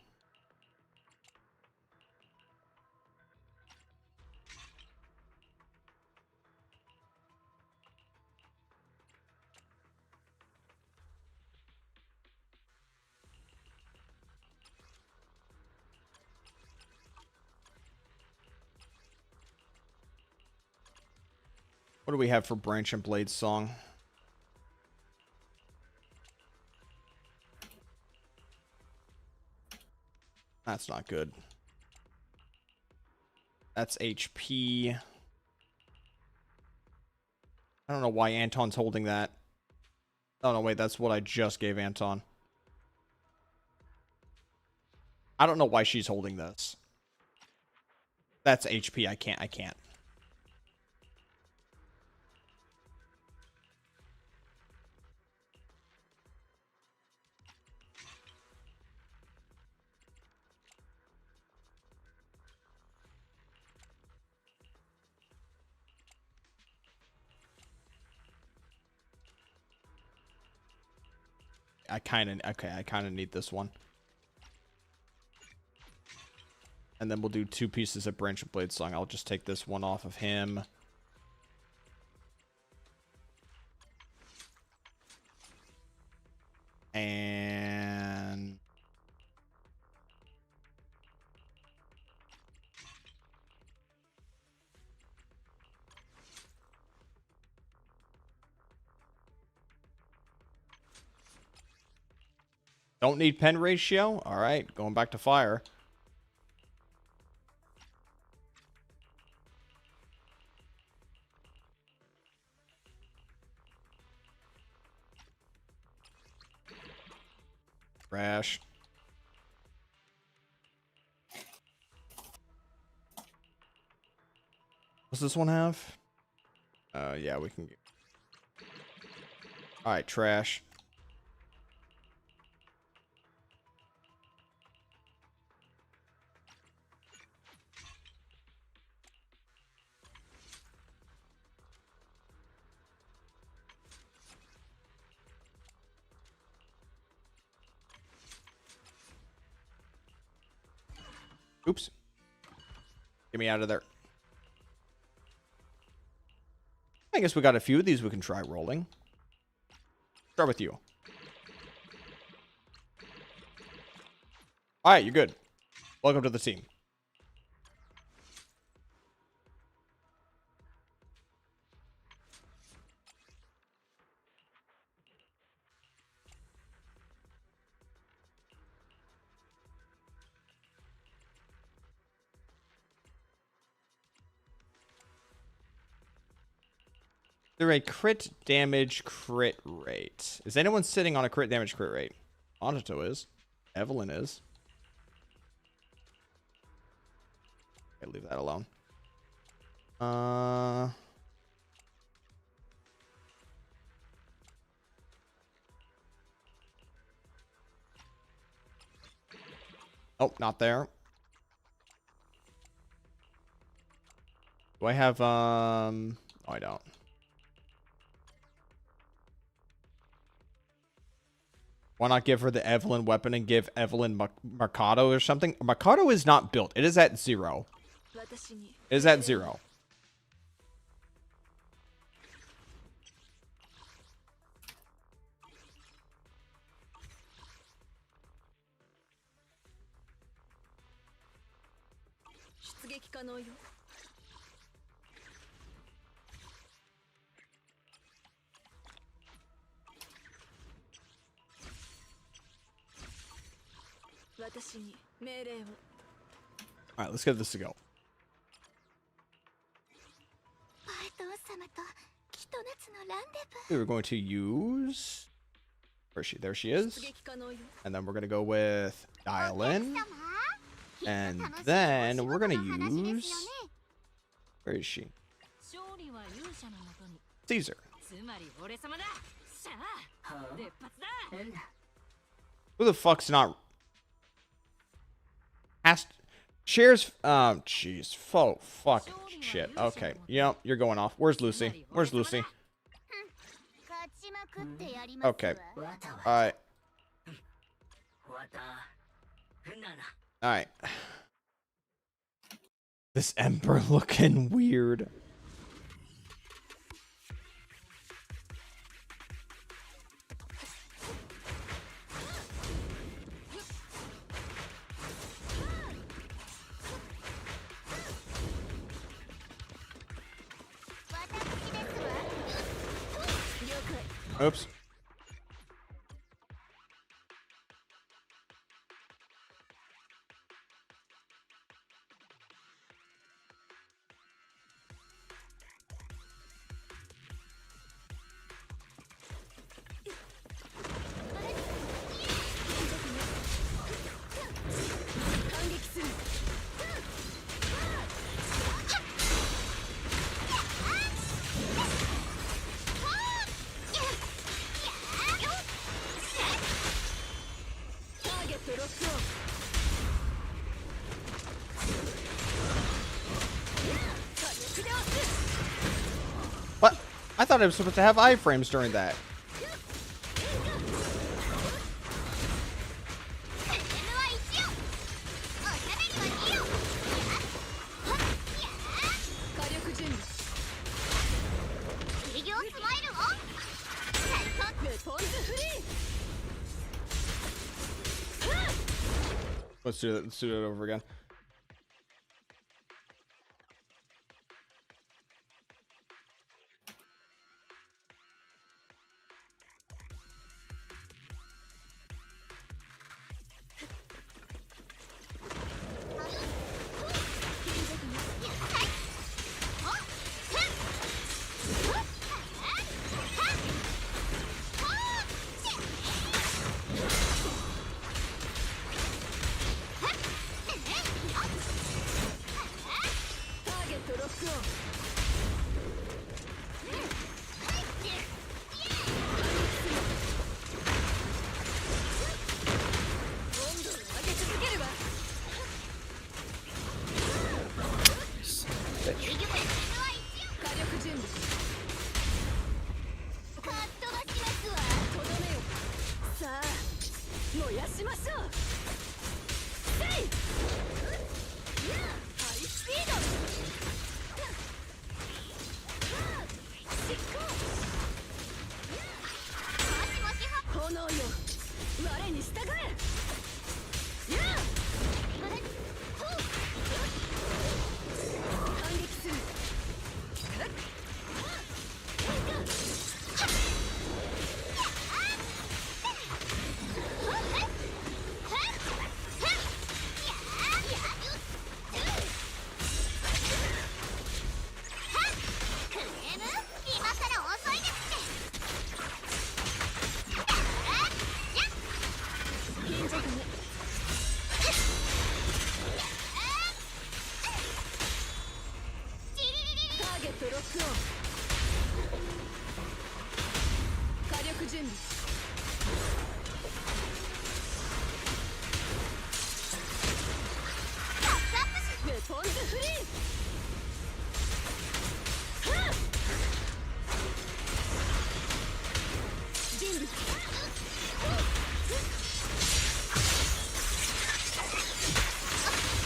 What do we have for Branch and Blade song? That's not good. That's HP. I don't know why Anton's holding that. Oh, no, wait. That's what I just gave Anton. I don't know why she's holding this. That's HP. I can't. I kind of need this one. And then we'll do two pieces of Branch and Blade song. I'll just take this one off of him. And don't need pen ratio. All right, going back to fire. Crash. Does this one have? Yeah, we can. All right, trash. Oops. Get me out of there. I guess we got a few of these we can try rolling. Start with you. All right, you're good. Welcome to the team. They're a crit damage crit rate. Is anyone sitting on a crit damage crit rate? Anito is. Evelyn is. Okay, leave that alone. Oh, not there. Do I have, oh, I don't. Why not give her the Evelyn weapon and give Evelyn Mercado or something? Mercado is not built. It is at 0. It is at 0. Alright, let's get this to go. We're going to use... Where is she? There she is. And then we're going to go with Dial In. And then we're going to use... Where is she? Caesar. Who the fuck's not... Shares, jeez, fuck, shit. Okay, yep, you're going off. Where's Lucy? Where's Lucy? Okay, alright. Alright. This Ember looking weird. Oops. What? I thought I was supposed to have iframes during that. Let's do that. Let's do it over again.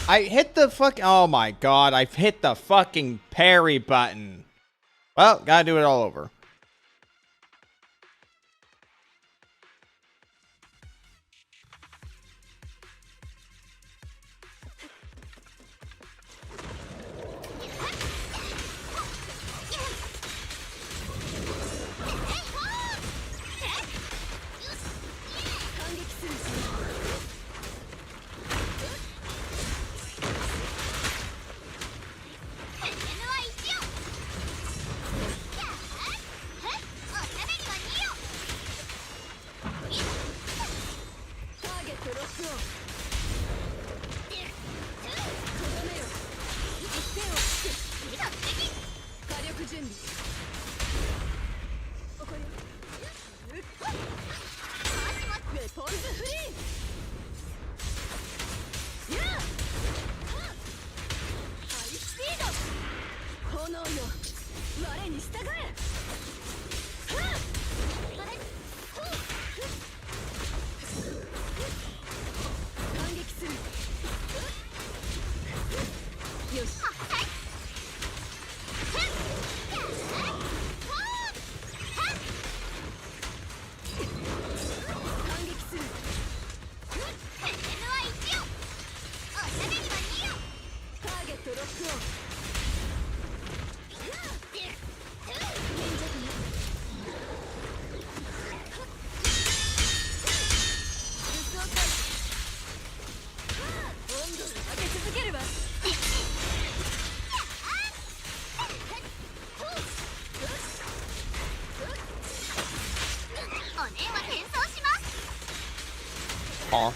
I hit the fuck. Oh my god, I've hit the fucking parry button. Well, gotta do it all over. Aw.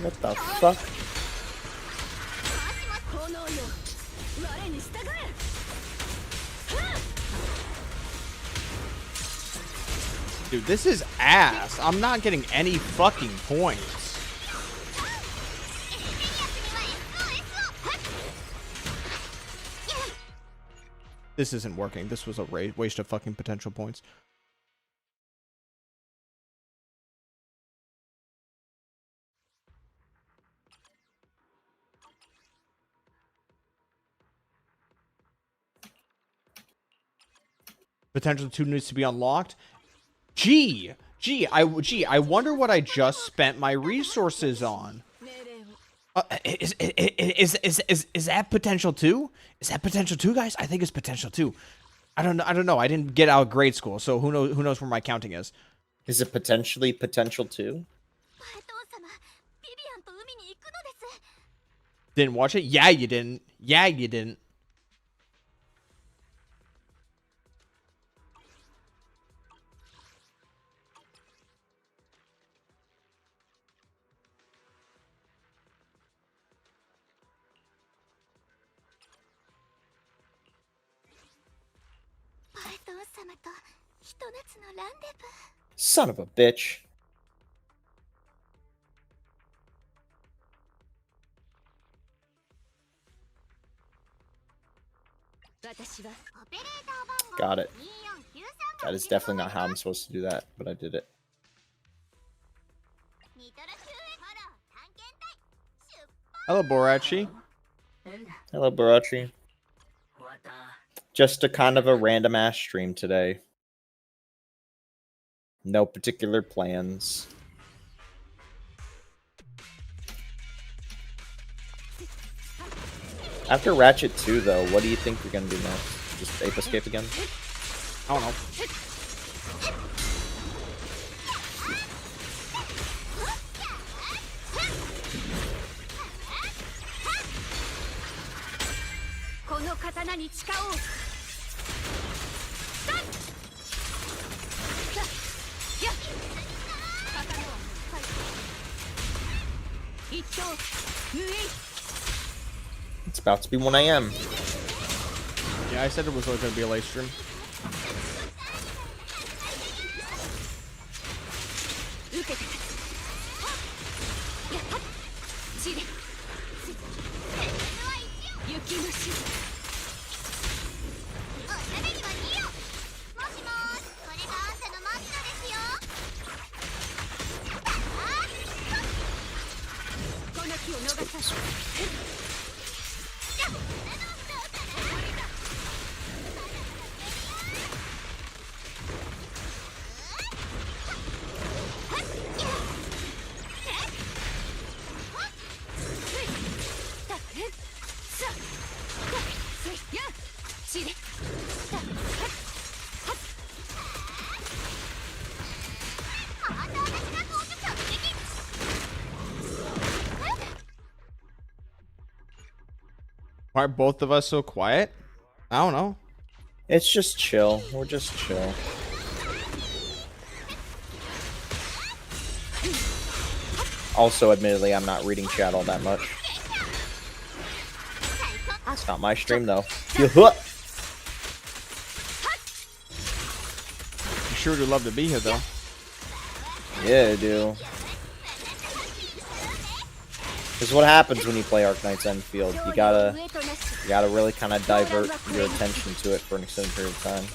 What the fuck? Dude, this is ass. I'm not getting any fucking points. This isn't working. This was a waste of fucking potential points. Potential 2 needs to be unlocked. I wonder what I just spent my resources on. Is that potential 2? Is that potential 2, guys? I think it's potential 2. I don't know. I didn't get out of grade school, so who knows where my counting is. Is it potentially potential 2? Didn't watch it? Yeah, you didn't. Yeah, you didn't. Son of a bitch. Got it. That is definitely not how I'm supposed to do that, but I did it. Hello, Borachi. Hello, Borachi. Just a kind of a random ass stream today. No particular plans. After Ratchet 2, though, what do you think you're gonna do next? Just Ape Escape again? I don't know. It's about to be 1 AM. Yeah, I said it was going to be a late stream. Why are both of us so quiet? I don't know. It's just chill. We're just chill. Also, admittedly, I'm not reading chat all that much. It's not my stream, though. You sure do love to be here, though. Yeah, I do. This is what happens when you play Arknight's Enfield. You gotta really kind of divert your attention to it for an extended period of time.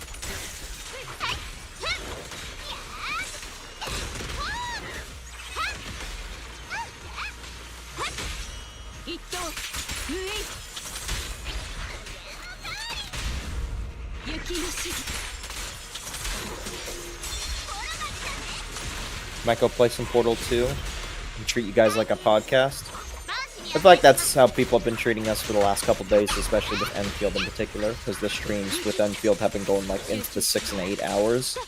Might go play some Portal 2 and treat you guys like a podcast. I feel like that's how people have been treating us for the last couple days, especially with Enfield in particular, because the streams with Enfield have been going like into 6 and 8 hours,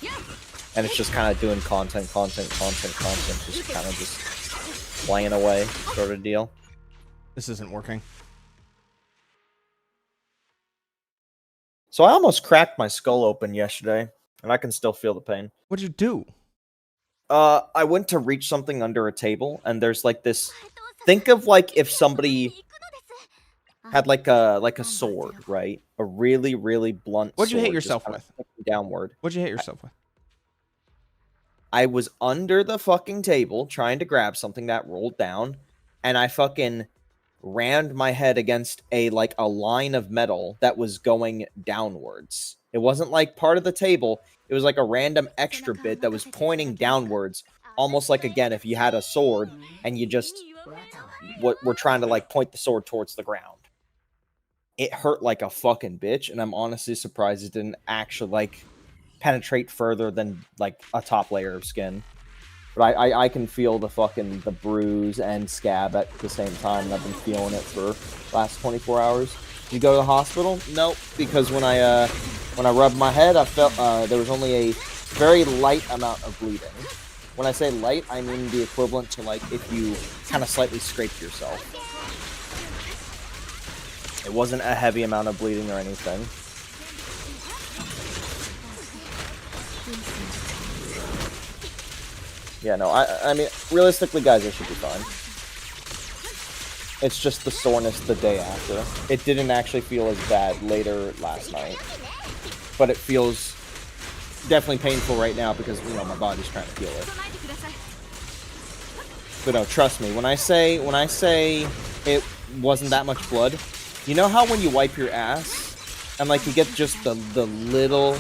and it's just kind of doing content, just kind of just playing away sort of deal. This isn't working. So I almost cracked my skull open yesterday, and I can still feel the pain. What'd you do? I went to reach something under a table, and there's like this. Think of like if somebody had like a sword, right? A really, really blunt. What'd you hit yourself with? Downward. What'd you hit yourself with? I was under the fucking table trying to grab something that rolled down, and I fucking rammed my head against a line of metal that was going downwards. It wasn't like part of the table. It was like a random extra bit that was pointing downwards, almost like, again, if you had a sword and you just we're trying to like point the sword towards the ground. It hurt like a fucking bitch, and I'm honestly surprised it didn't actually like penetrate further than like a top layer of skin. But I can feel the bruise and scab at the same time, and I've been feeling it for the last 24 hours. Did you go to the hospital? Nope, because when I rubbed my head, I felt there was only a very light amount of bleeding. When I say light, I mean the equivalent to like if you kind of slightly scraped yourself. It wasn't a heavy amount of bleeding or anything. Yeah, no, I mean, realistically, guys, I should be fine. It's just the soreness the day after. It didn't actually feel as bad later last night. But it feels definitely painful right now because, you know, my body's trying to heal it. But no, trust me, when I say it wasn't that much blood, you know how when you wipe your ass and like you get just the little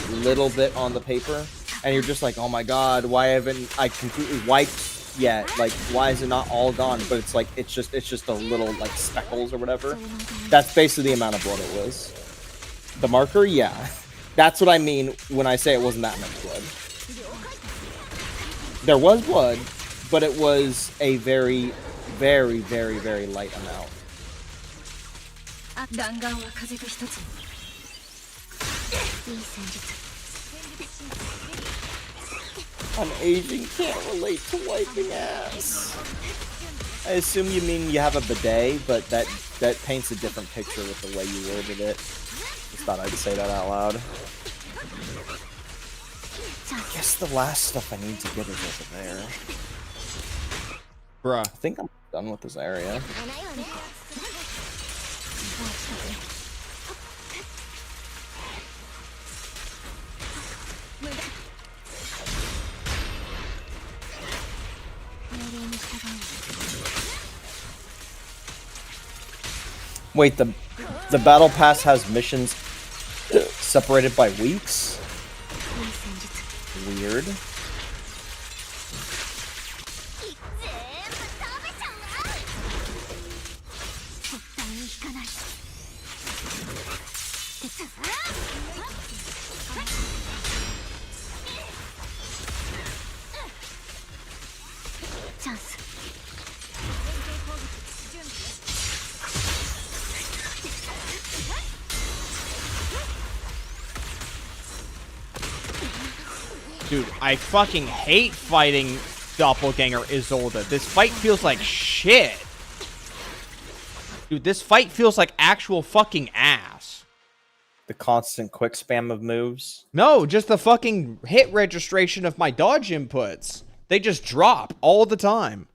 bit on the paper, and you're just like, oh my god, why haven't I completely wiped yet? Like, why is it not all gone? But it's like it's just a little like speckles or whatever. That's basically the amount of blood it was. The marker, yeah, that's what I mean when I say it wasn't that much blood. There was blood, but it was a very, very, very, very light amount. An Asian can't relate to wiping ass. I assume you mean you have a bidet, but that paints a different picture with the way you worded it. Just thought I'd say that out loud. I guess the last stuff I need to get is over there. Bruh. I think I'm done with this area. Wait, the battle pass has missions separated by weeks? Weird. Dude, I fucking hate fighting Doppelganger Isolde. This fight feels like shit. Dude, this fight feels like actual fucking ass. The constant quick spam of moves? No, just the fucking hit registration of my dodge inputs. They just drop all the time.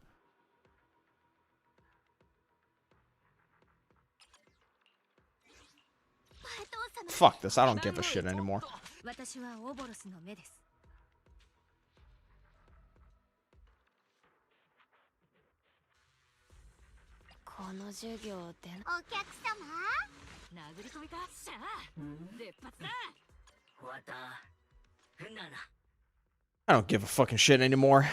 Fuck this, I don't give a shit anymore. I don't give a fucking shit anymore.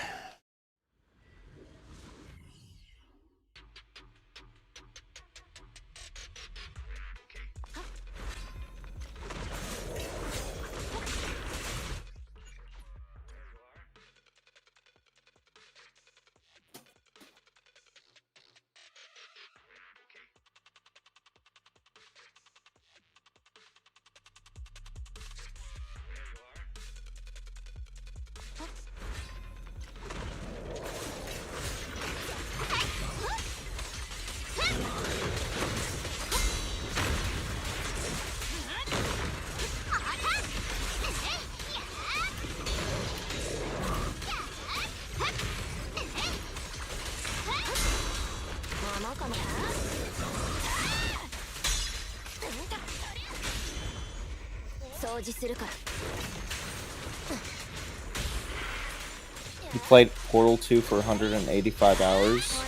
You played Portal 2 for 185 hours?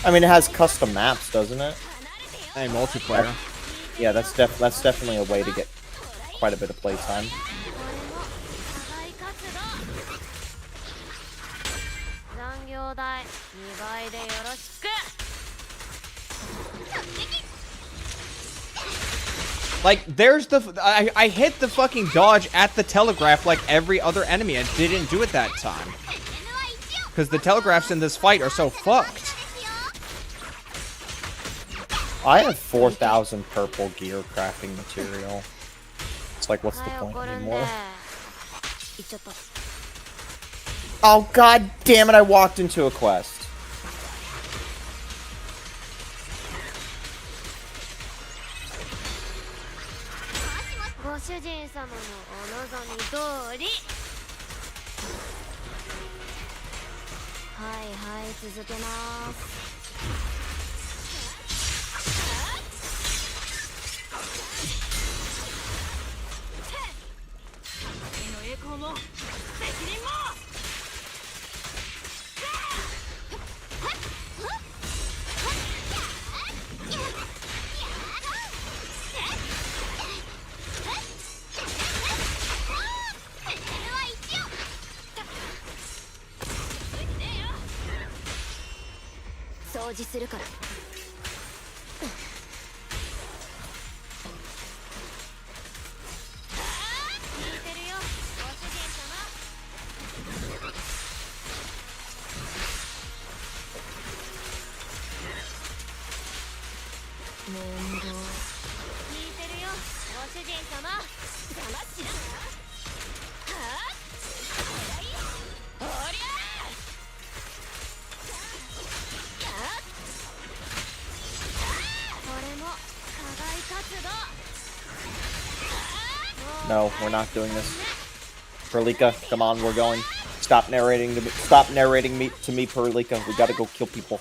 I mean, it has custom maps, doesn't it? Hey, multiplayer. Yeah, that's definitely a way to get quite a bit of playtime. Like, there's the... I hit the fucking dodge at the telegraph like every other enemy. I didn't do it that time. Because the telegraphs in this fight are so fucked. I have 4,000 purple gear crafting material. It's like, what's the point anymore? Oh, god damn it, I walked into a quest. No, we're not doing this. Perlika, come on, we're going. Stop narrating to me. Stop narrating to me, Perlika. We gotta go kill people.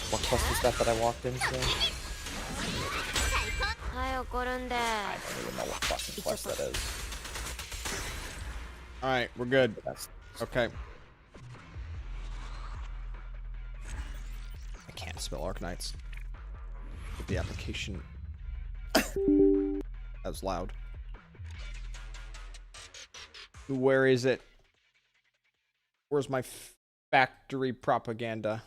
What quest was that I walked into? I don't even know what fucking quest that is. Alright, we're good. Okay. I can't spell Arknights. With the application. That was loud. Where is it? Where's my factory propaganda?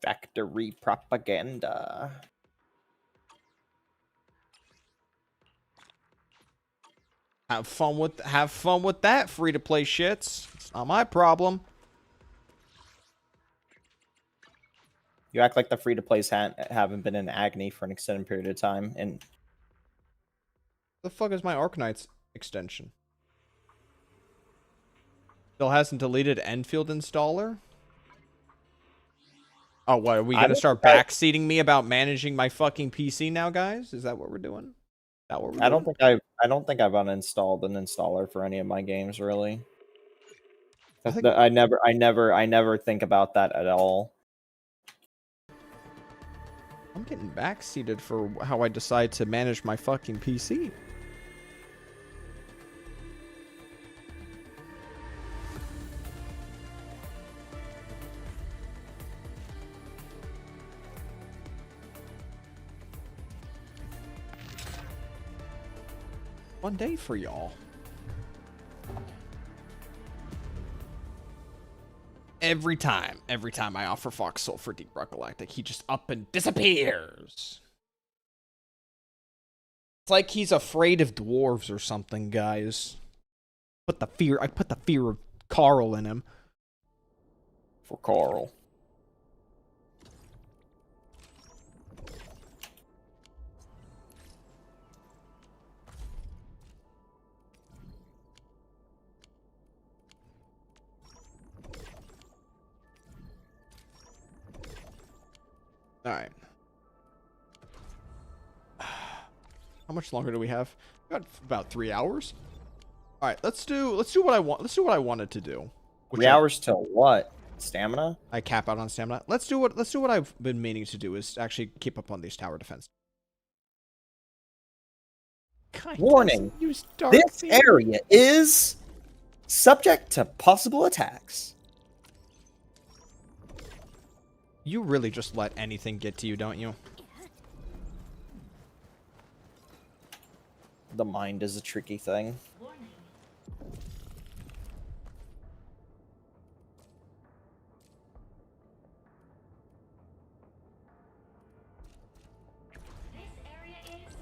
Factory propaganda. Have fun with that, free to play shits. It's not my problem. You act like the free to plays haven't been in agony for an extended period of time. And the fuck is my Arknights extension? Still hasn't deleted Enfield installer? Oh, what? Are we gonna start backseating me about managing my fucking PC now, guys? Is that what we're doing? I don't think I've uninstalled an installer for any of my games, really. I never think about that at all. I'm getting backseated for how I decide to manage my fucking PC. One day for y'all. Every time I offer Fox Soul for Deep Rock Galactic, he just up and disappears. It's like he's afraid of dwarves or something, guys. I put the fear of Carl in him. For Carl. All right. How much longer do we have? We got about 3 hours. All right, let's do what I want. Let's do what I wanted to do. 3 hours till what? Stamina? I cap out on stamina. Let's do what I've been meaning to do is actually keep up on these tower defense. Warning. This area is subject to possible attacks. You really just let anything get to you, don't you? The mind is a tricky thing. This area is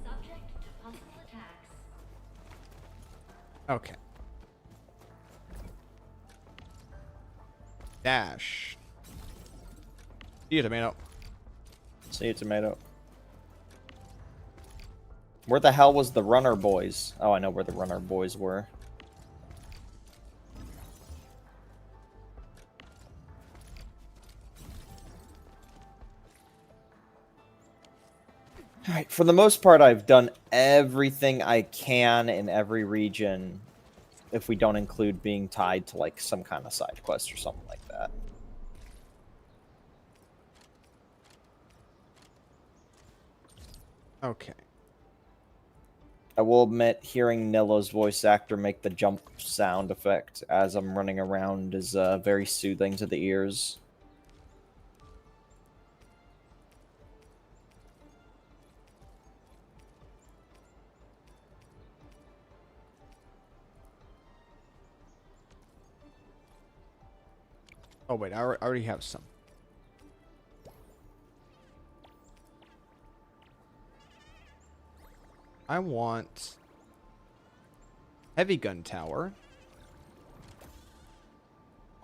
subject to possible attacks. Okay. Dash. See you, tomato. See you, tomato. Where the hell was the runner boys? Oh, I know where the runner boys were. Alright, for the most part, I've done everything I can in every region, if we don't include being tied to, like, some kind of side quest or something like that. Okay. I will admit, hearing Nilla's voice actor make the jump sound effect as I'm running around is very soothing to the ears. Oh wait, I already have some. I want heavy gun tower,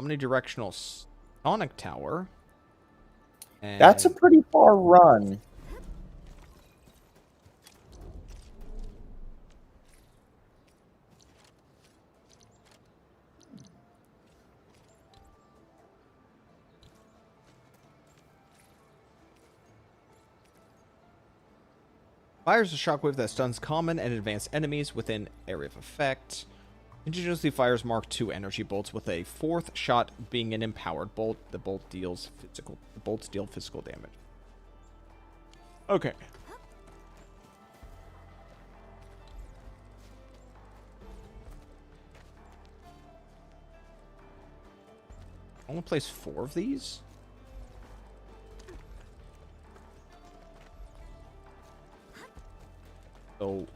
omnidirectional sonic tower. And That's a pretty far run. Fires a shockwave that stuns common and advanced enemies within area of effect. Continuously fires Mark II energy bolts with a fourth shot being an empowered bolt. The bolts deal physical damage. Okay. I want to place 4 of these. So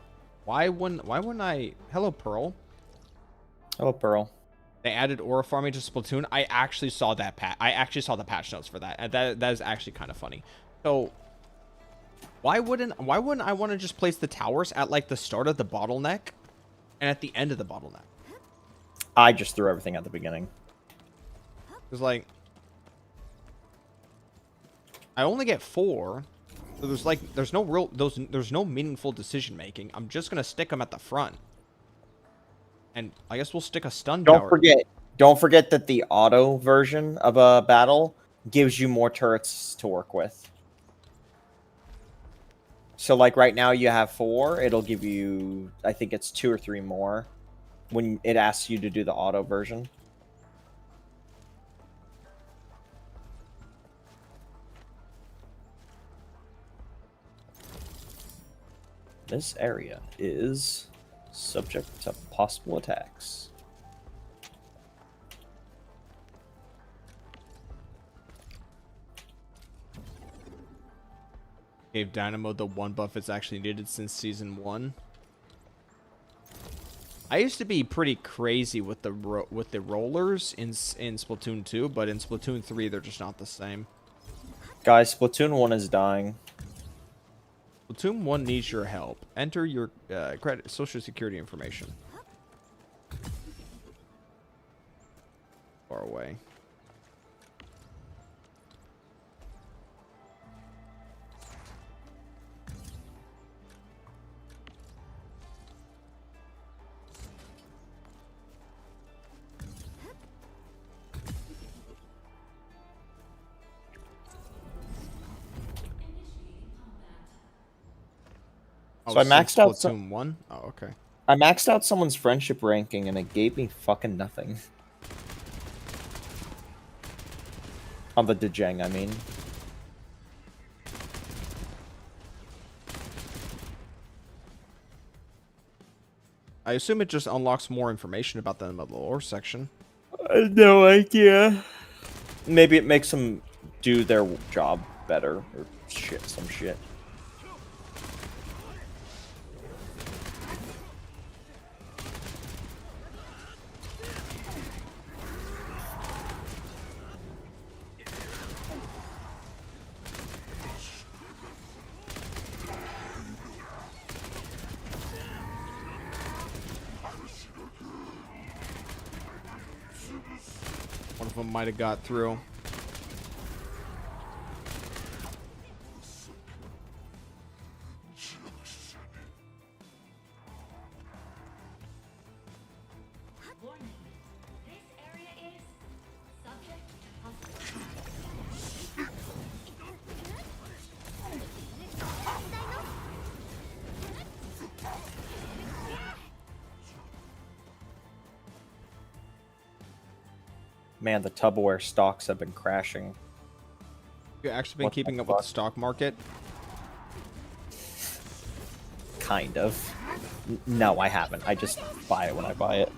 why wouldn't I? Hello, Pearl. Hello, Pearl. They added aura farming to Splatoon. I actually saw that I actually saw the patch notes for that. And that is actually kind of funny. So why wouldn't I want to just place the towers at like the start of the bottleneck and at the end of the bottleneck? I just threw everything at the beginning. It's like I only get 4. So there's no meaningful decision making. I'm just gonna stick them at the front, and I guess we'll stick a stun tower. Don't forget that the auto version of a battle gives you more turrets to work with. So like right now you have 4. It'll give you, I think it's 2 or 3 more when it asks you to do the auto version. This area is subject to possible attacks. Gave Dynamo the 1 buff it's actually needed since season 1. I used to be pretty crazy with the rollers in Splatoon 2, but in Splatoon 3 they're just not the same. Guys, Splatoon 1 is dying. Splatoon 1 needs your help. Enter your credit social security information. Far away. So I maxed out Splatoon 1? Oh, okay. I maxed out someone's friendship ranking and it gave me fucking nothing. On the Dejang, I mean. I assume it just unlocks more information about them in the lore section. No idea. Maybe it makes them do their job better or some shit. One of them might have got through. Warning. This area is subject to hostile. Man, the Tupperware stocks have been crashing. You've actually been What keeping the up with the fuck? stock market? Kind of. No, I haven't. I just buy it when I buy it.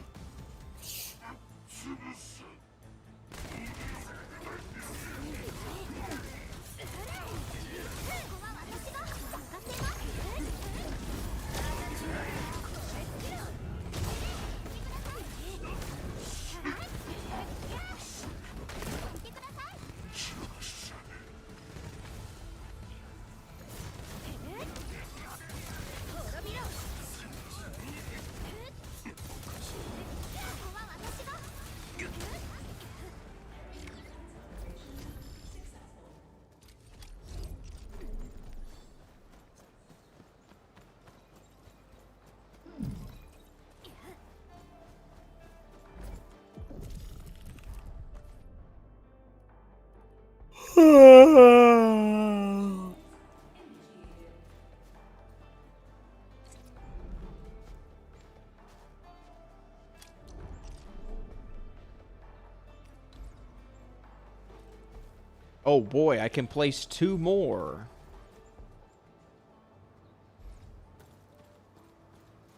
Oh boy, I can place 2 more.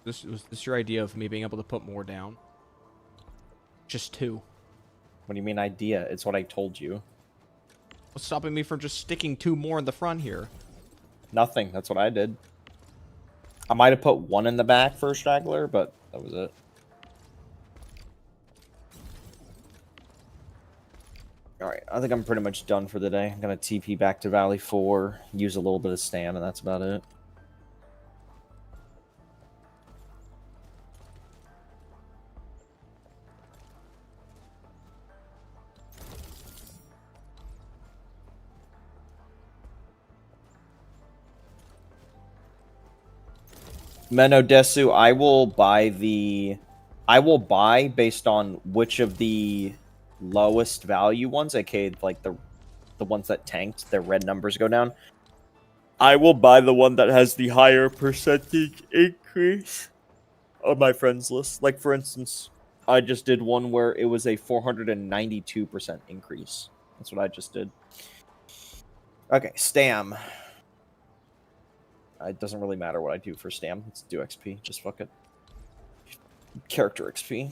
Was this your idea of me being able to put more down? Just 2. What do you mean idea? It's what I told you. What's stopping me from just sticking 2 more in the front here? Nothing. That's what I did. I might have put 1 in the back for a straggler, but that was it. Alright, I think I'm pretty much done for the day. I'm going to TP back to Valley 4, use a little bit of stam, and that's about it. Menodesu, I will buy based on which of the lowest value ones, aka like the ones that tanked, their red numbers go down. I will buy the one that has the higher percentage increase on my friends list. Like for instance, I just did one where it was a 492% increase. That's what I just did. Okay, Stam. It doesn't really matter what I do for Stam. Let's do XP. Just fuck it. Character XP.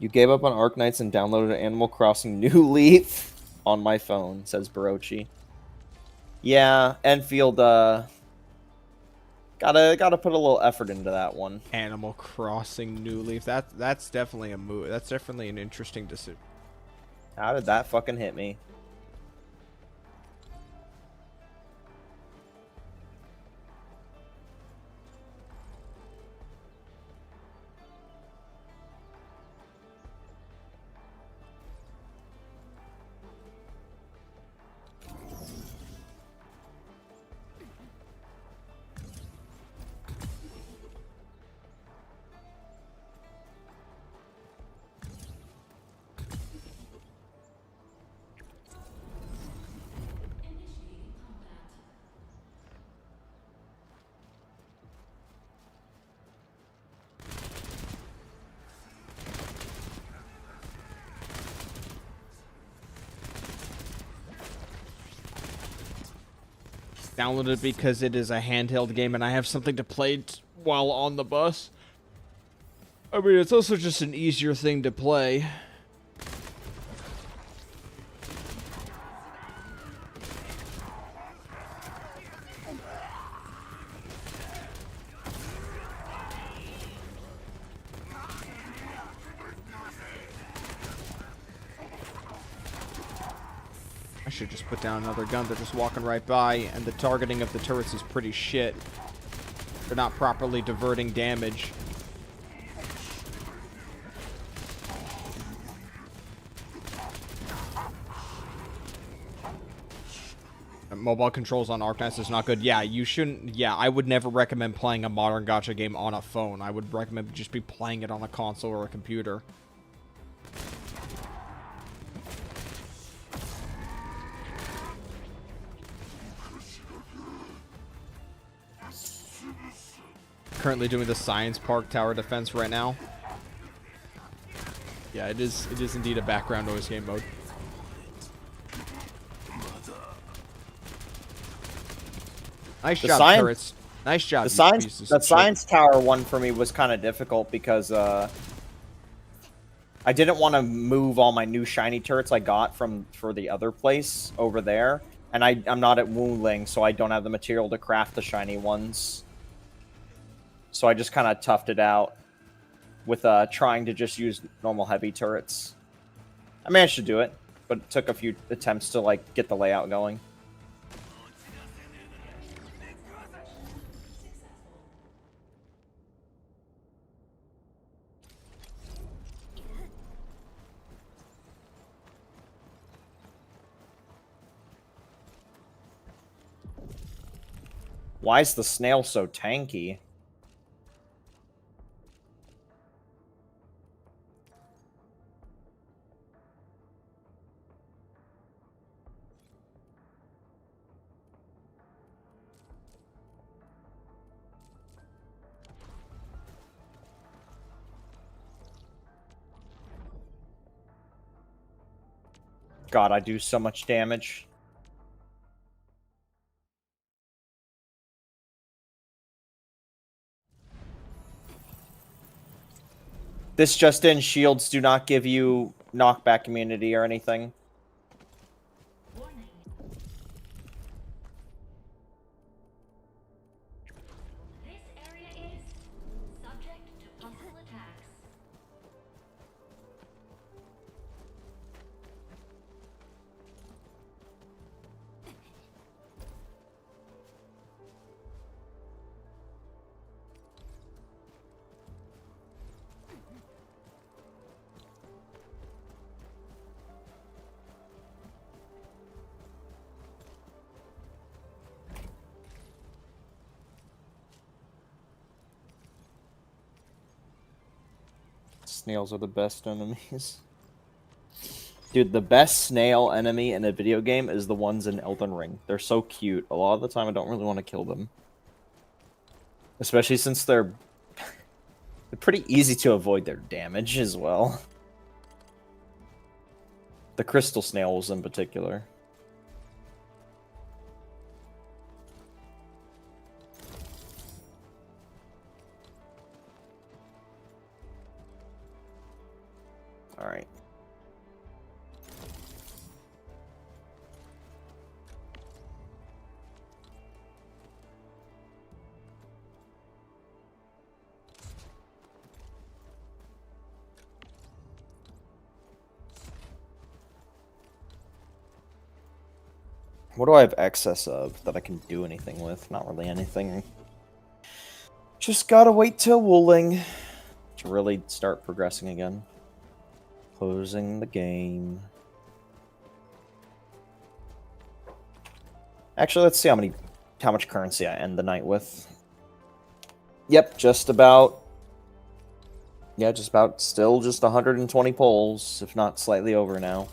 You gave up on Arknights and downloaded Animal Crossing New Leaf on my phone, says Barochi. Yeah, Enfield, gotta put a little effort into that one. Animal Crossing New Leaf. That's definitely a move. That's definitely an interesting decision. How did that fucking hit me? Downloaded it because it is a handheld game and I have something to play while on the bus. I mean, it's also just an easier thing to play. I should just put down another gun. They're just walking right by, and the targeting of the turrets is pretty shit. They're not properly diverting damage. Mobile controls on Arknights is not good. Yeah, you shouldn't... Yeah, I would never recommend playing a modern gacha game on a phone. I would recommend just be playing it on a console or a computer. Currently doing the Science Park tower defense right now. Yeah, it is indeed a background noise game mode. Nice job, turrets. Nice job. The science tower one for me was kind of difficult because I didn't want to move all my new shiny turrets I got for the other place over there, and I'm not at Wuling, so I don't have the material to craft the shiny ones. So I just kind of toughed it out with trying to just use normal heavy turrets. I managed to do it, but it took a few attempts to like get the layout going. Why is the snail so tanky? God, I do so much damage. This just in, shields do not give you knockback immunity or anything. Warning. This area is subject to puzzle attacks. Snails are the best enemies. Dude, the best snail enemy in a video game is the ones in Elden Ring. They're so cute. A lot of the time I don't really want to kill them. Especially since they're pretty easy to avoid their damage as well. The crystal snails in particular. Alright. What do I have excess of that I can do anything with? Not really anything. Just gotta wait till Wooling to really start progressing again. Closing the game. Actually, let's see how much currency I end the night with. Yep, just about. Yeah, just about. Still just 120 pulls, if not slightly over now.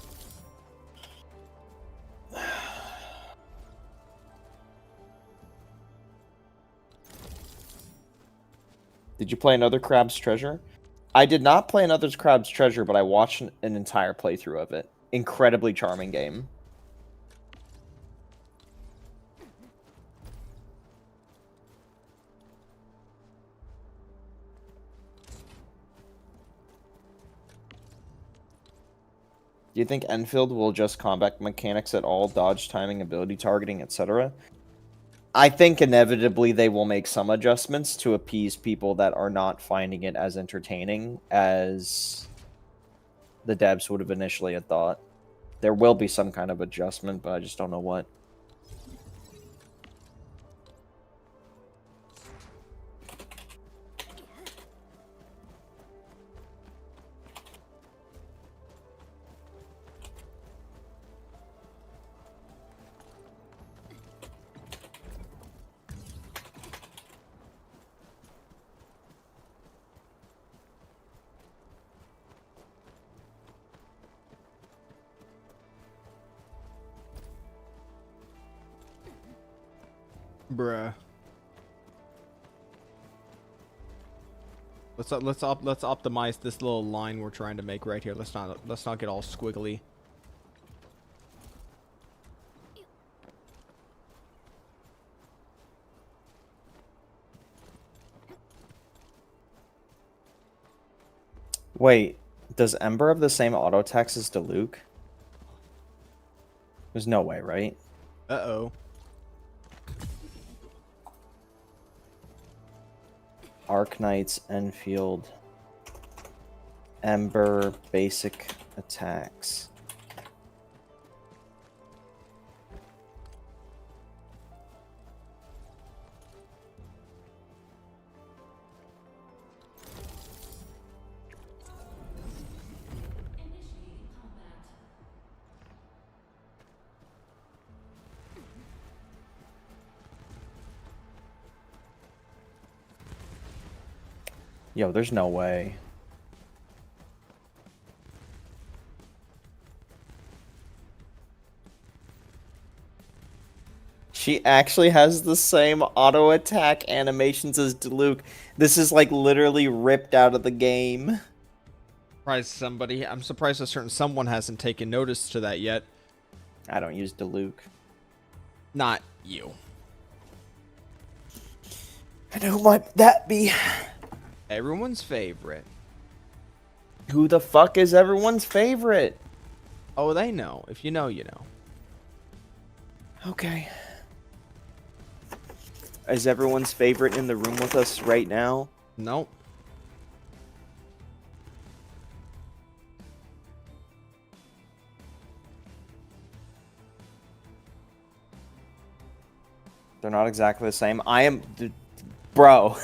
Did you play Another Crab's Treasure? I did not play Another Crab's Treasure, but I watched an entire playthrough of it. Incredibly charming game. Do you think Enfield will adjust combat mechanics at all? Dodge, timing, ability targeting, etc.? I think inevitably they will make some adjustments to appease people that are not finding it as entertaining as the devs would have initially had thought. There will be some kind of adjustment, but I just don't know what. Bruh. Let's optimize this little line we're trying to make right here. Let's not get all squiggly. Wait, does Ember have the same auto attacks as Diluc? There's no way, right? Uh-oh. Arknights, Enfield, Ember, basic attacks. Yo, there's no way. She actually has the same auto attack animations as Diluc. This is like literally ripped out of the game. I'm surprised a certain someone hasn't taken notice to that yet. I don't use Diluc. Not you. And who might that be? Everyone's favorite. Who the fuck is everyone's favorite? Oh, they know. If you know, you know. Okay. Is everyone's favorite in the room with us right now? Nope. They're not exactly the same. I am... Bro.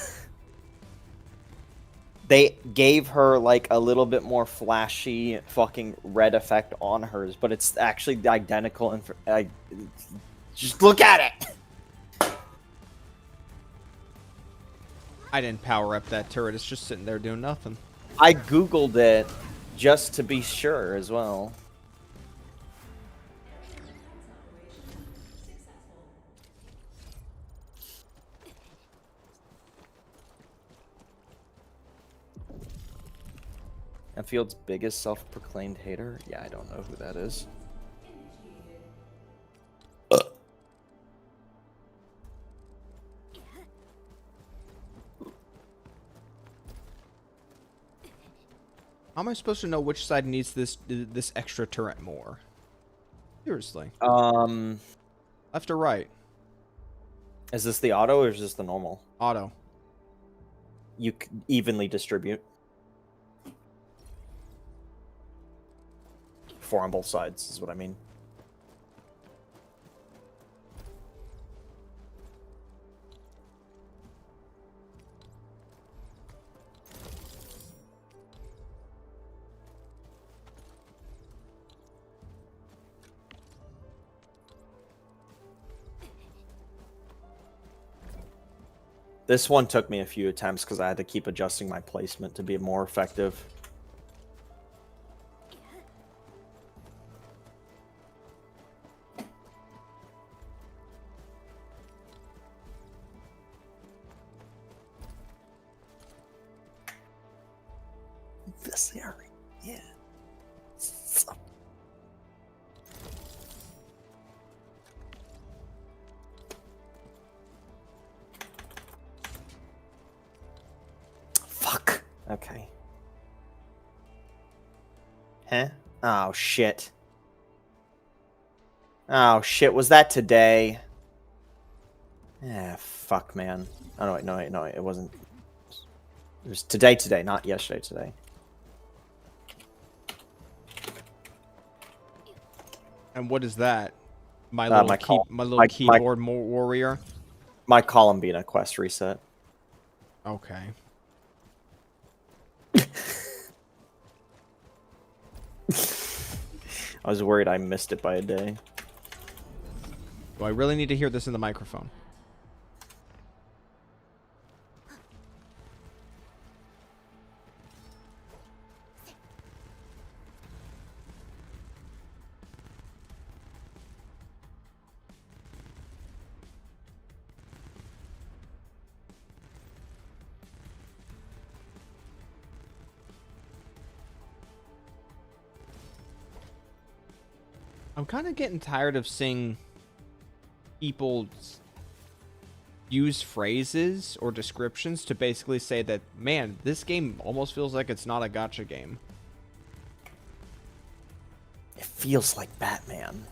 They gave her, like, a little bit more flashy fucking red effect on hers, but it's actually identical. And just look at it! I didn't power up that turret. It's just sitting there doing nothing. I googled it just to be sure as well. Enfield's biggest self-proclaimed hater? Yeah, I don't know who that is. How am I supposed to know which side needs this extra turret more? Seriously. Left or right? Is this the auto or is this the normal? Auto. You evenly distribute. Four on both sides is what I mean. This one took me a few attempts because I had to keep adjusting my placement to be more effective. This area, yeah. Fuck. Okay. Huh? Oh shit. Oh shit, was that today? Ah, fuck, man. Oh no, wait, no, it wasn't. It was today, not yesterday, today. And what is that? My little keyboard warrior? My Columbina quest reset. Okay. I was worried I missed it by a day. Do I really need to hear this in the microphone? I'm kind of getting tired of seeing people use phrases or descriptions to basically say that, man, this game almost feels like it's not a gacha game. It feels like Batman.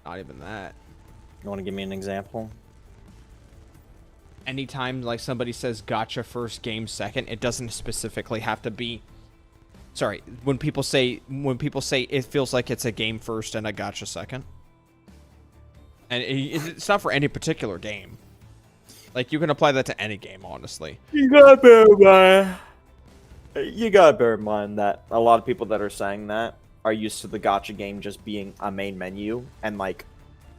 Not even that. You want to give me an example? Anytime like somebody says gacha first, game second, it doesn't specifically have to be. Sorry, when people say it feels like it's a game first and a gacha second. And it's not for any particular game. Like, you can apply that to any game, honestly. You gotta bear in mind that a lot of people that are saying that are used to the gacha game just being a main menu and, like,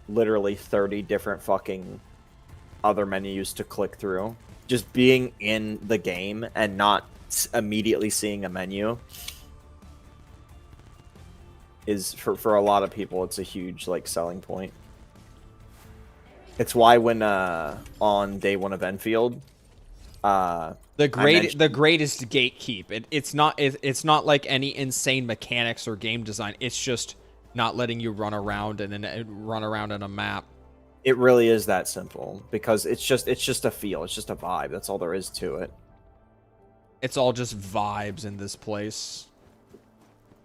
literally 30 different fucking other menus to click through. Just being in the game and not immediately seeing a menu is, for a lot of people, it's a huge, like, selling point. It's why when on day one of Enfield, the greatest gatekeep. It's not like any insane mechanics or game design. It's just not letting you run around in a map. It really is that simple because it's just a feel. It's just a vibe. That's all there is to it. It's all just vibes in this place.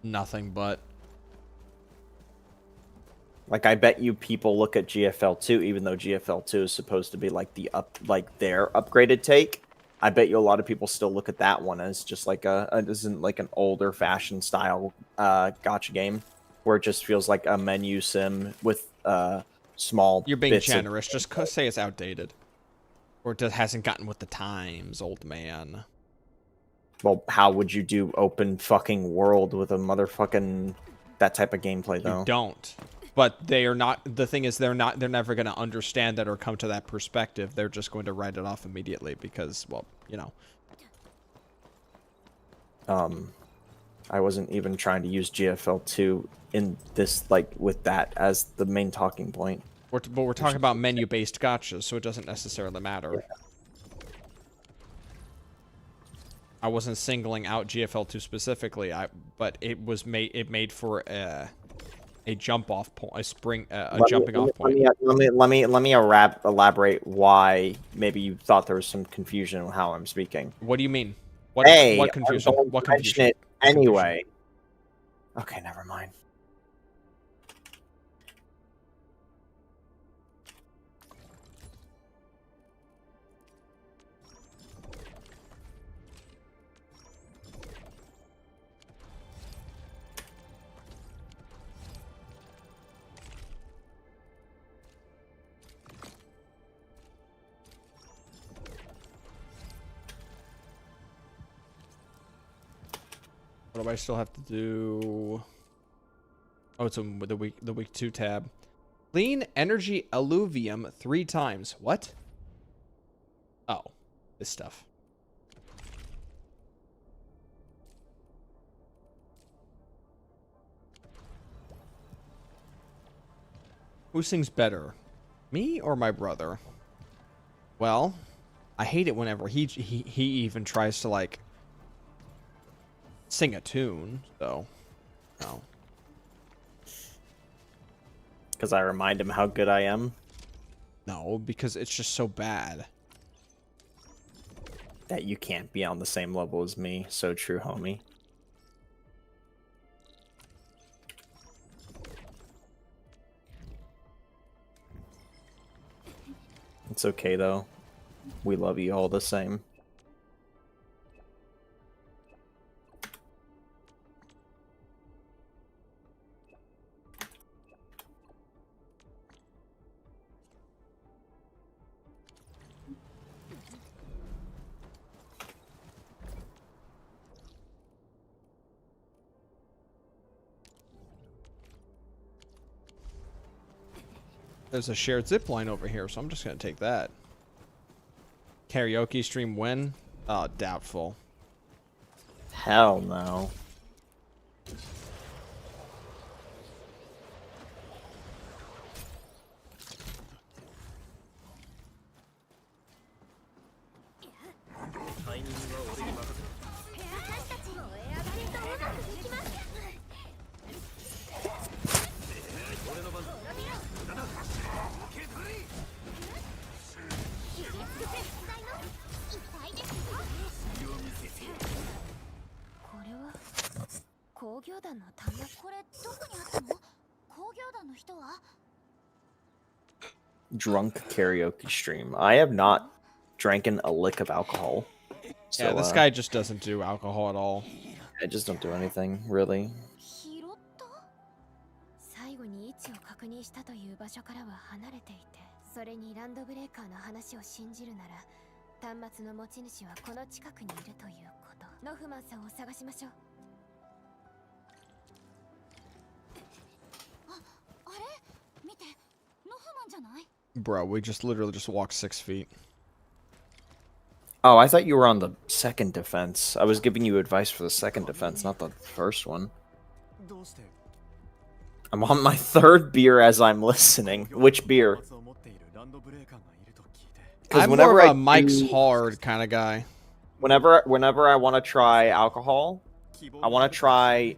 Nothing but. Like, I bet you people look at GFL 2, even though GFL 2 is supposed to be like their upgraded take. I bet you a lot of people still look at that one as just like an older fashioned style gacha game, where it just feels like a menu sim with small. You're being generous. Just say it's outdated, or it hasn't gotten with the times, old man. Well, how would you do open fucking world with a motherfucking that type of gameplay though? You don't. But they are not. The thing is, they're never going to understand that or come to that perspective. They're just going to write it off immediately because, well, you know. I wasn't even trying to use GFL 2 in this, like, with that as the main talking point. But we're talking about menu-based gachas, so it doesn't necessarily matter. Yeah. I wasn't singling out GFL 2 specifically, but it was made for a jump-off point, a jumping-off point. Let me elaborate why maybe you thought there was some confusion in how I'm speaking. What do you mean? What confusion? What confusion? It anyway. Okay, never mind. What do I still have to do? Oh, it's the week 2 tab. Clean energy alluvium 3 times. What? Oh, this stuff. Who sings better, me or my brother? Well, I hate it whenever he even tries to like sing a tune, so no. Because I remind him how good I am? No, because it's just so bad. That you can't be on the same level as me. So true, homie. It's okay, though. We love you all the same. There's a shared zip line over here, so I'm just gonna take that. Karaoke stream win? Oh, doubtful. Hell no. Drunk karaoke stream. I have not drank a lick of alcohol. So, yeah, this guy just doesn't do alcohol at all. I just don't do anything, really. Bro, we literally just walked 6 feet. Oh, I thought you were on the second defense. I was giving you advice for the second defense, not the first one. I'm on my 3rd beer as I'm listening. Which beer? I'm more of a Mike's Hard kind of guy. Whenever I want to try alcohol, I want to try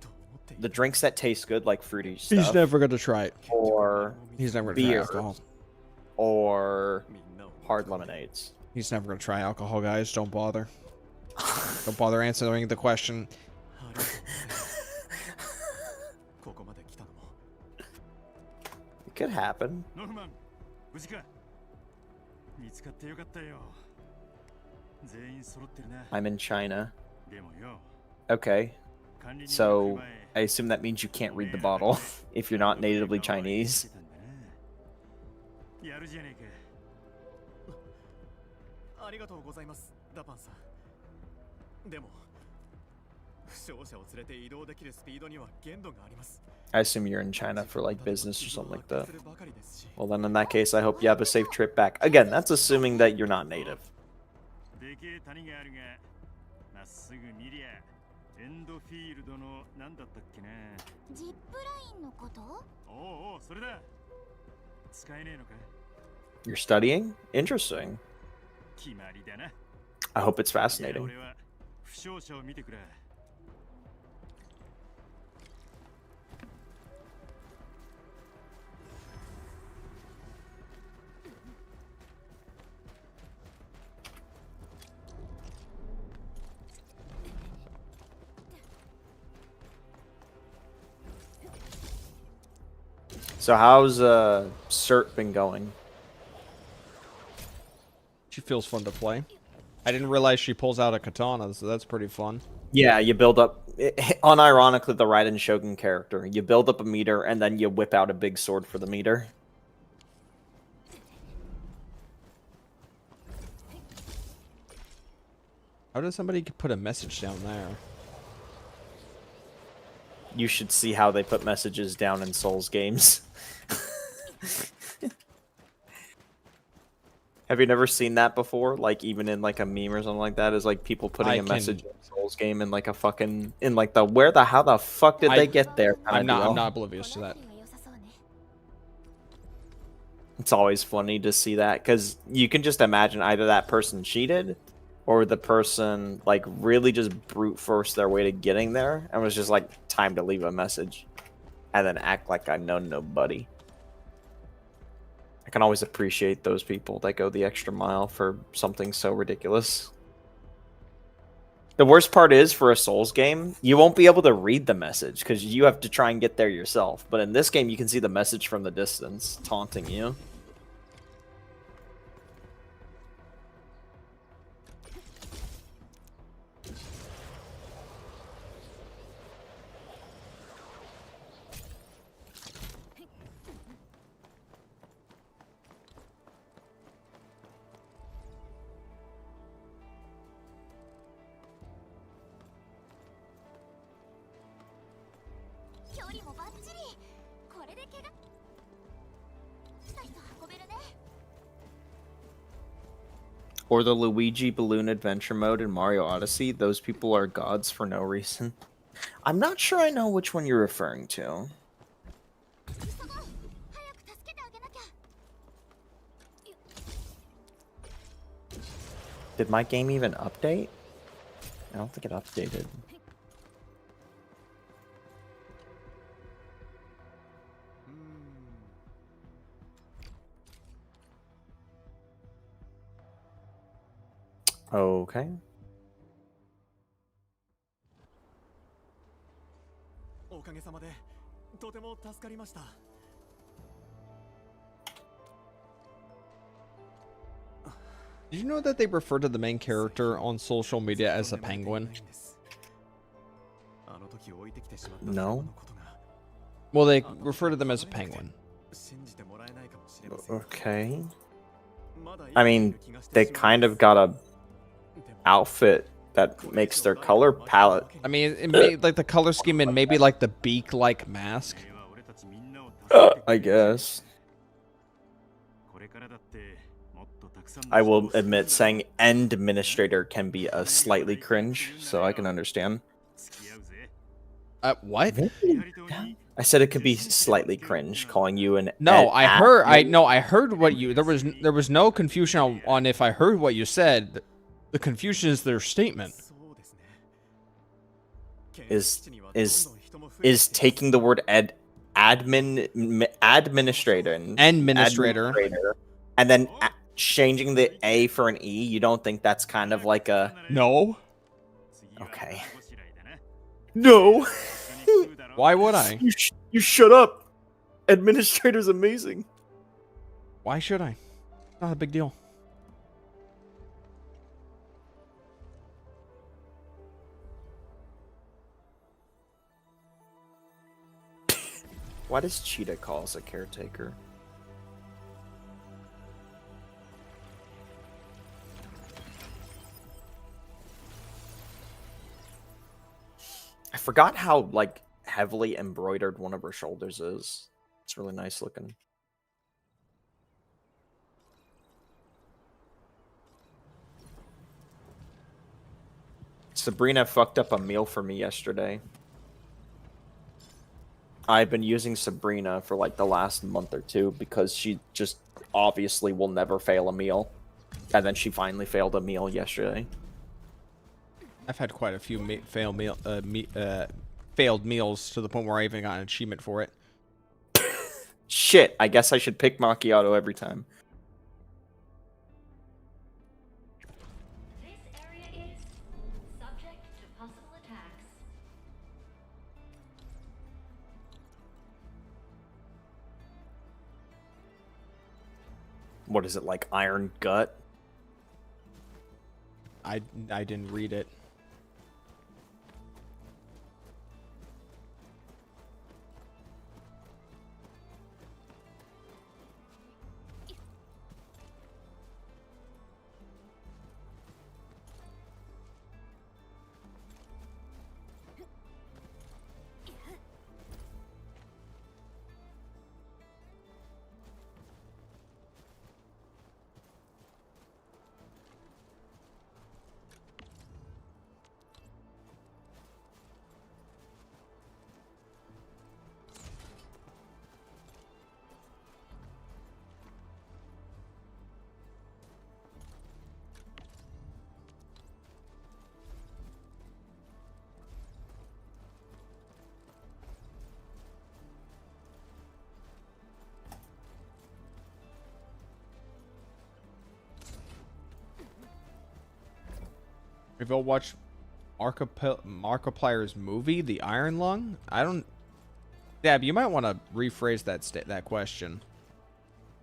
the drinks that taste good, like fruity stuff. He's never gonna try it. Or he's never gonna beer, try alcohol. Or hard lemonades. He's never gonna try alcohol, guys. Don't bother. Don't bother answering the question. It could happen. I'm in China. Okay. So, I assume that means you can't read the bottle if you're not natively Chinese. I assume you're in China for like business or something like that. Well then in that case, I hope you have a safe trip back. Again, that's assuming that you're not native. You're studying? Interesting. I hope it's fascinating. So how's Cert been going? She feels fun to play. I didn't realize she pulls out a katana, so that's pretty fun. Yeah, you build up, unironically, the Raiden Shogun character. You build up a meter, and then you whip out a big sword for the meter. How does somebody put a message down there? You should see how they put messages down in Souls games. Have you never seen that before? Like even in like a meme or something like that, is like people putting a message in a Souls game in like a fucking in like the how the fuck did they get there? I'm not oblivious to that. It's always funny to see that because you can just imagine either that person cheated or the person like really just brute forced their way to getting there and was just like time to leave a message and then act like I know nobody. I can always appreciate those people that go the extra mile for something so ridiculous. The worst part is for a Souls game, you won't be able to read the message because you have to try and get there yourself. But in this game, you can see the message from the distance taunting you. Or the Luigi Balloon Adventure mode in Mario Odyssey. Those people are gods for no reason. I'm not sure I know which one you're referring to. Did my game even update? I don't think it updated. Okay. Did you know that they refer to the main character on social media as a penguin? No. Well, they refer to them as a penguin. Okay. I mean, they kind of got a outfit that makes their color palette. I mean, it may, like the color scheme and maybe like the beak-like mask. I guess. I will admit saying end administrator can be a slightly cringe, so I can understand. What? I said it could be slightly cringe calling you an. No, I heard what you. There was no confusion on if I heard what you said. The confusion is their statement. Is taking the word administrator and then changing the A for an E. You don't think that's kind of like a no? Okay. No. Why would I? You shut up. Administrator's amazing. Why should I? Not a big deal. Why does Cheetah call us a caretaker? I forgot how, like, heavily embroidered one of her shoulders is. It's really nice looking. Sabrina fucked up a meal for me yesterday. I've been using Sabrina for like the last month or two because she just obviously will never fail a meal. And then she finally failed a meal yesterday. I've had quite a few failed meals to the point where I even got an achievement for it. Shit, I guess I should pick macchiato every time. This area is subject to possible attacks. What is it, like Iron Gut? I didn't read it. If you'll watch Markiplier's movie, The Iron Lung, I don't. Dab, you might want to rephrase that question,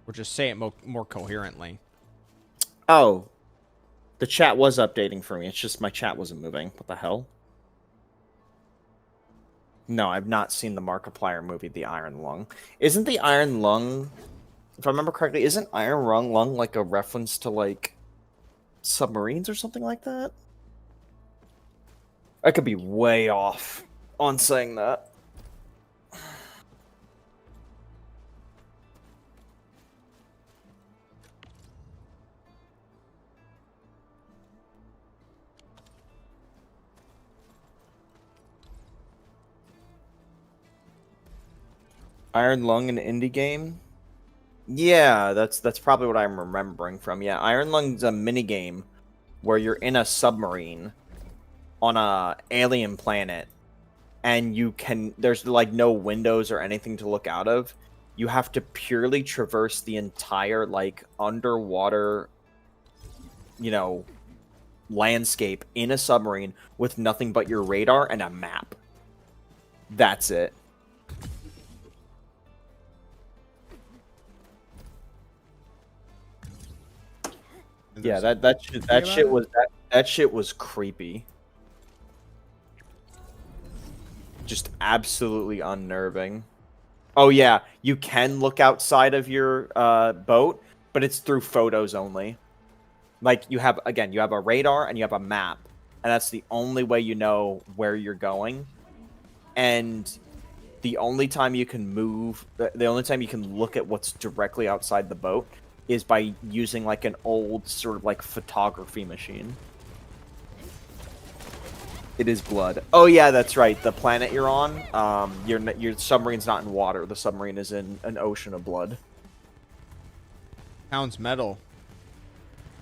or just say it more coherently. Oh, the chat was updating for me. It's just my chat wasn't moving. What the hell? No, I've not seen the Markiplier movie, The Iron Lung. Isn't the Iron Lung, if I remember correctly, isn't Iron Lung like a reference to like submarines or something like that? I could be way off on saying that. Iron Lung, an indie game? Yeah, that's probably what I'm remembering from. Yeah, Iron Lung's a mini game where you're in a submarine on a alien planet, and there's like no windows or anything to look out of. You have to purely traverse the entire like underwater, landscape in a submarine with nothing but your radar and a map. That's it. Yeah, that shit was creepy. Just absolutely unnerving. Oh yeah, you can look outside of your boat, but it's through photos only. Like you have a radar and you have a map, and that's the only way you know where you're going. And the only time you can move, the only time you can look at what's directly outside the boat is by using like an old sort of like photography machine. It is blood. Oh yeah, that's right. The planet you're on, your submarine's not in water. The submarine is in an ocean of blood. Sounds metal.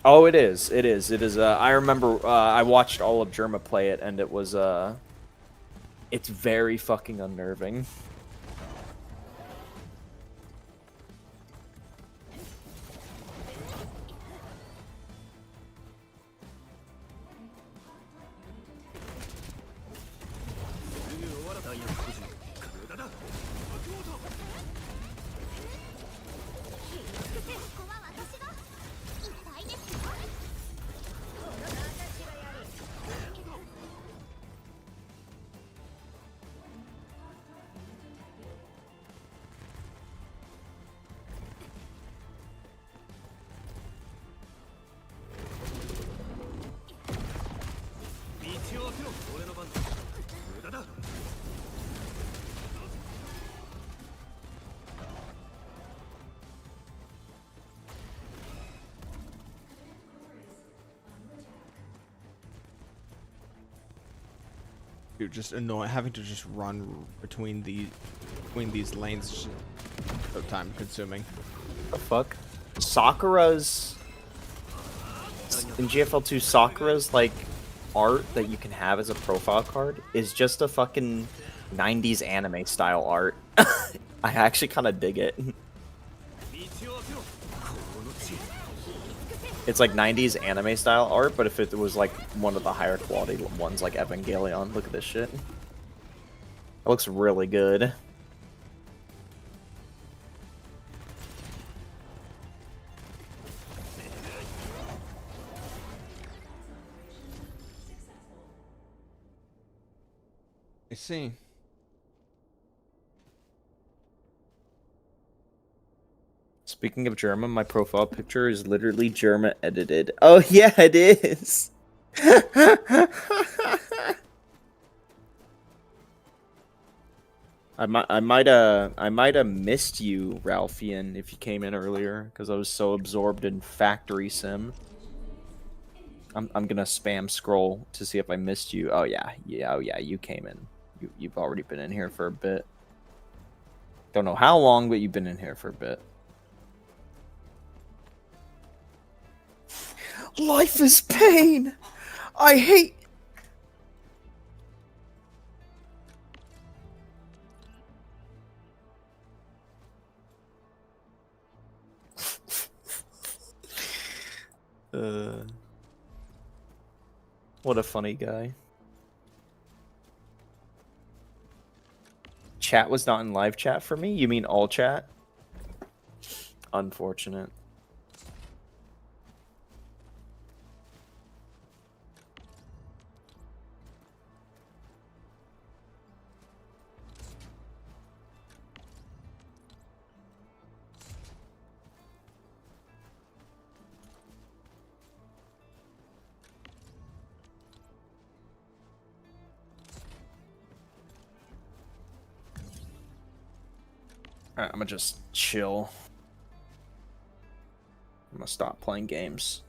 Oh, it is. It is. It is. I remember. I watched all of Germa play it, and it was. It's very fucking unnerving. Dude, just annoying having to just run between these lanes is so time consuming. The fuck? Sakura's in GFL2, Sakura's like art that you can have as a profile card is just a fucking 90s anime style art. I actually kind of dig it. It's like 90s anime style art, but if it was like one of the higher quality ones like Evangelion, look at this shit. It looks really good. I see. Speaking of Germa, my profile picture is literally Germa edited. Oh yeah, it is. I might have missed you, Ralphian, if you came in earlier, because I was so absorbed in Factory Sim. I'm gonna spam scroll to see if I missed you. Oh yeah, you came in. You've already been in here for a bit. Don't know how long, but you've been in here for a bit. Life is pain. I hate. What a funny guy. Chat was not in live chat for me? You mean all chat? Unfortunate. Alright, I'm gonna just chill. I'm gonna stop playing games.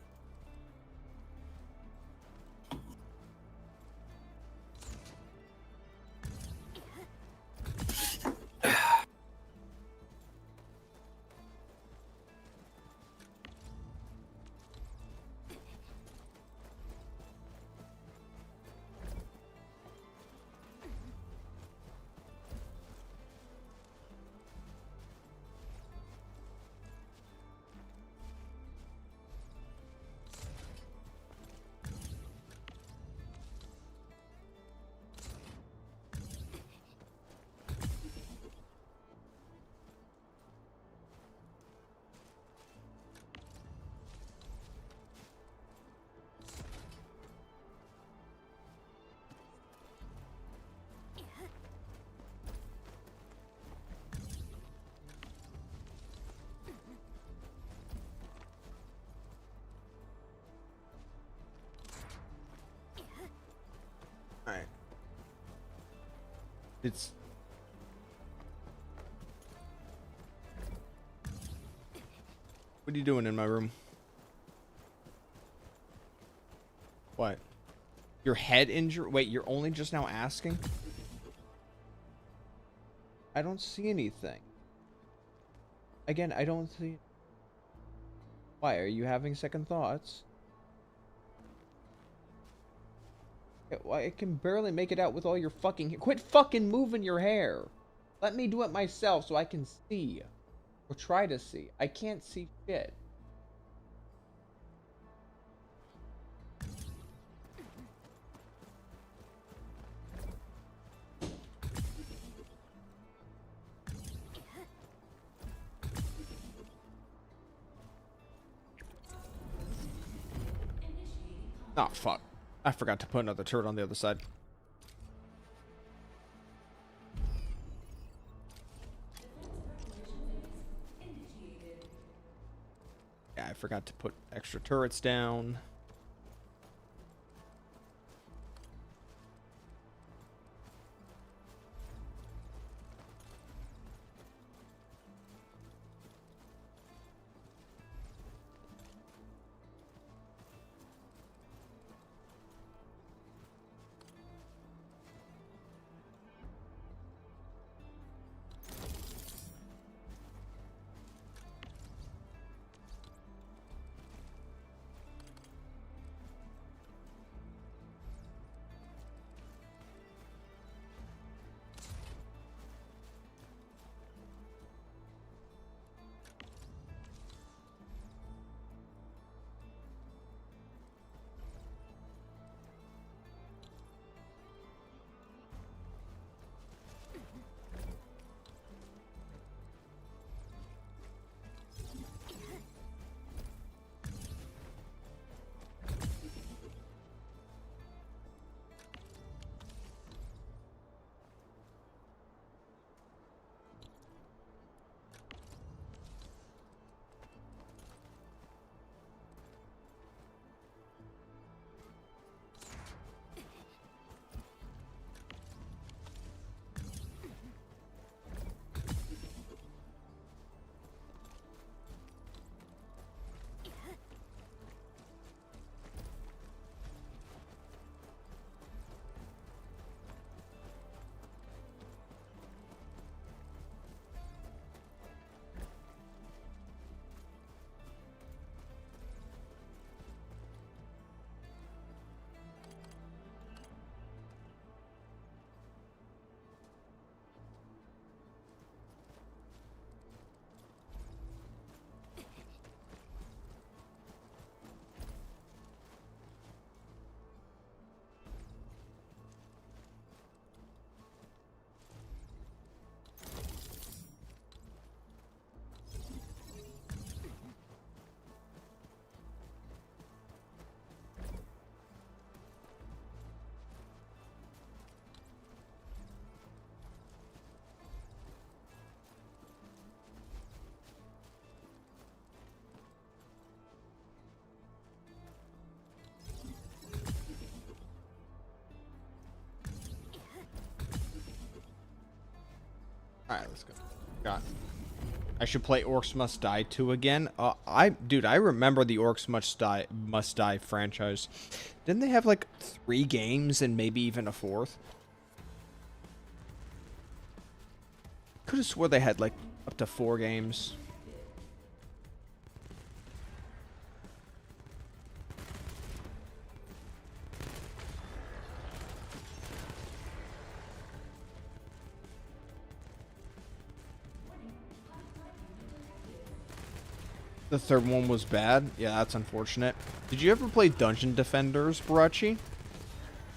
Alright. It's... What are you doing in my room? What? Your head injury? Wait, you're only just now asking? I don't see anything. Again, I don't see... Why? Are you having second thoughts? I can barely make it out with all your fucking... Quit fucking moving your hair! Let me do it myself so I can see. Or try to see. I can't see shit. Oh, fuck. I forgot to put another turret on the other side. Yeah, I forgot to put extra turrets down. Alright, let's go. Got. I should play Orcs Must Die 2 again. Dude, I remember the Orcs Must Die franchise. Didn't they have like 3 games and maybe even a 4th? Could have swore they had like up to 4 games. The third one was bad. Yeah, that's unfortunate. Did you ever play Dungeon Defenders, Barachi?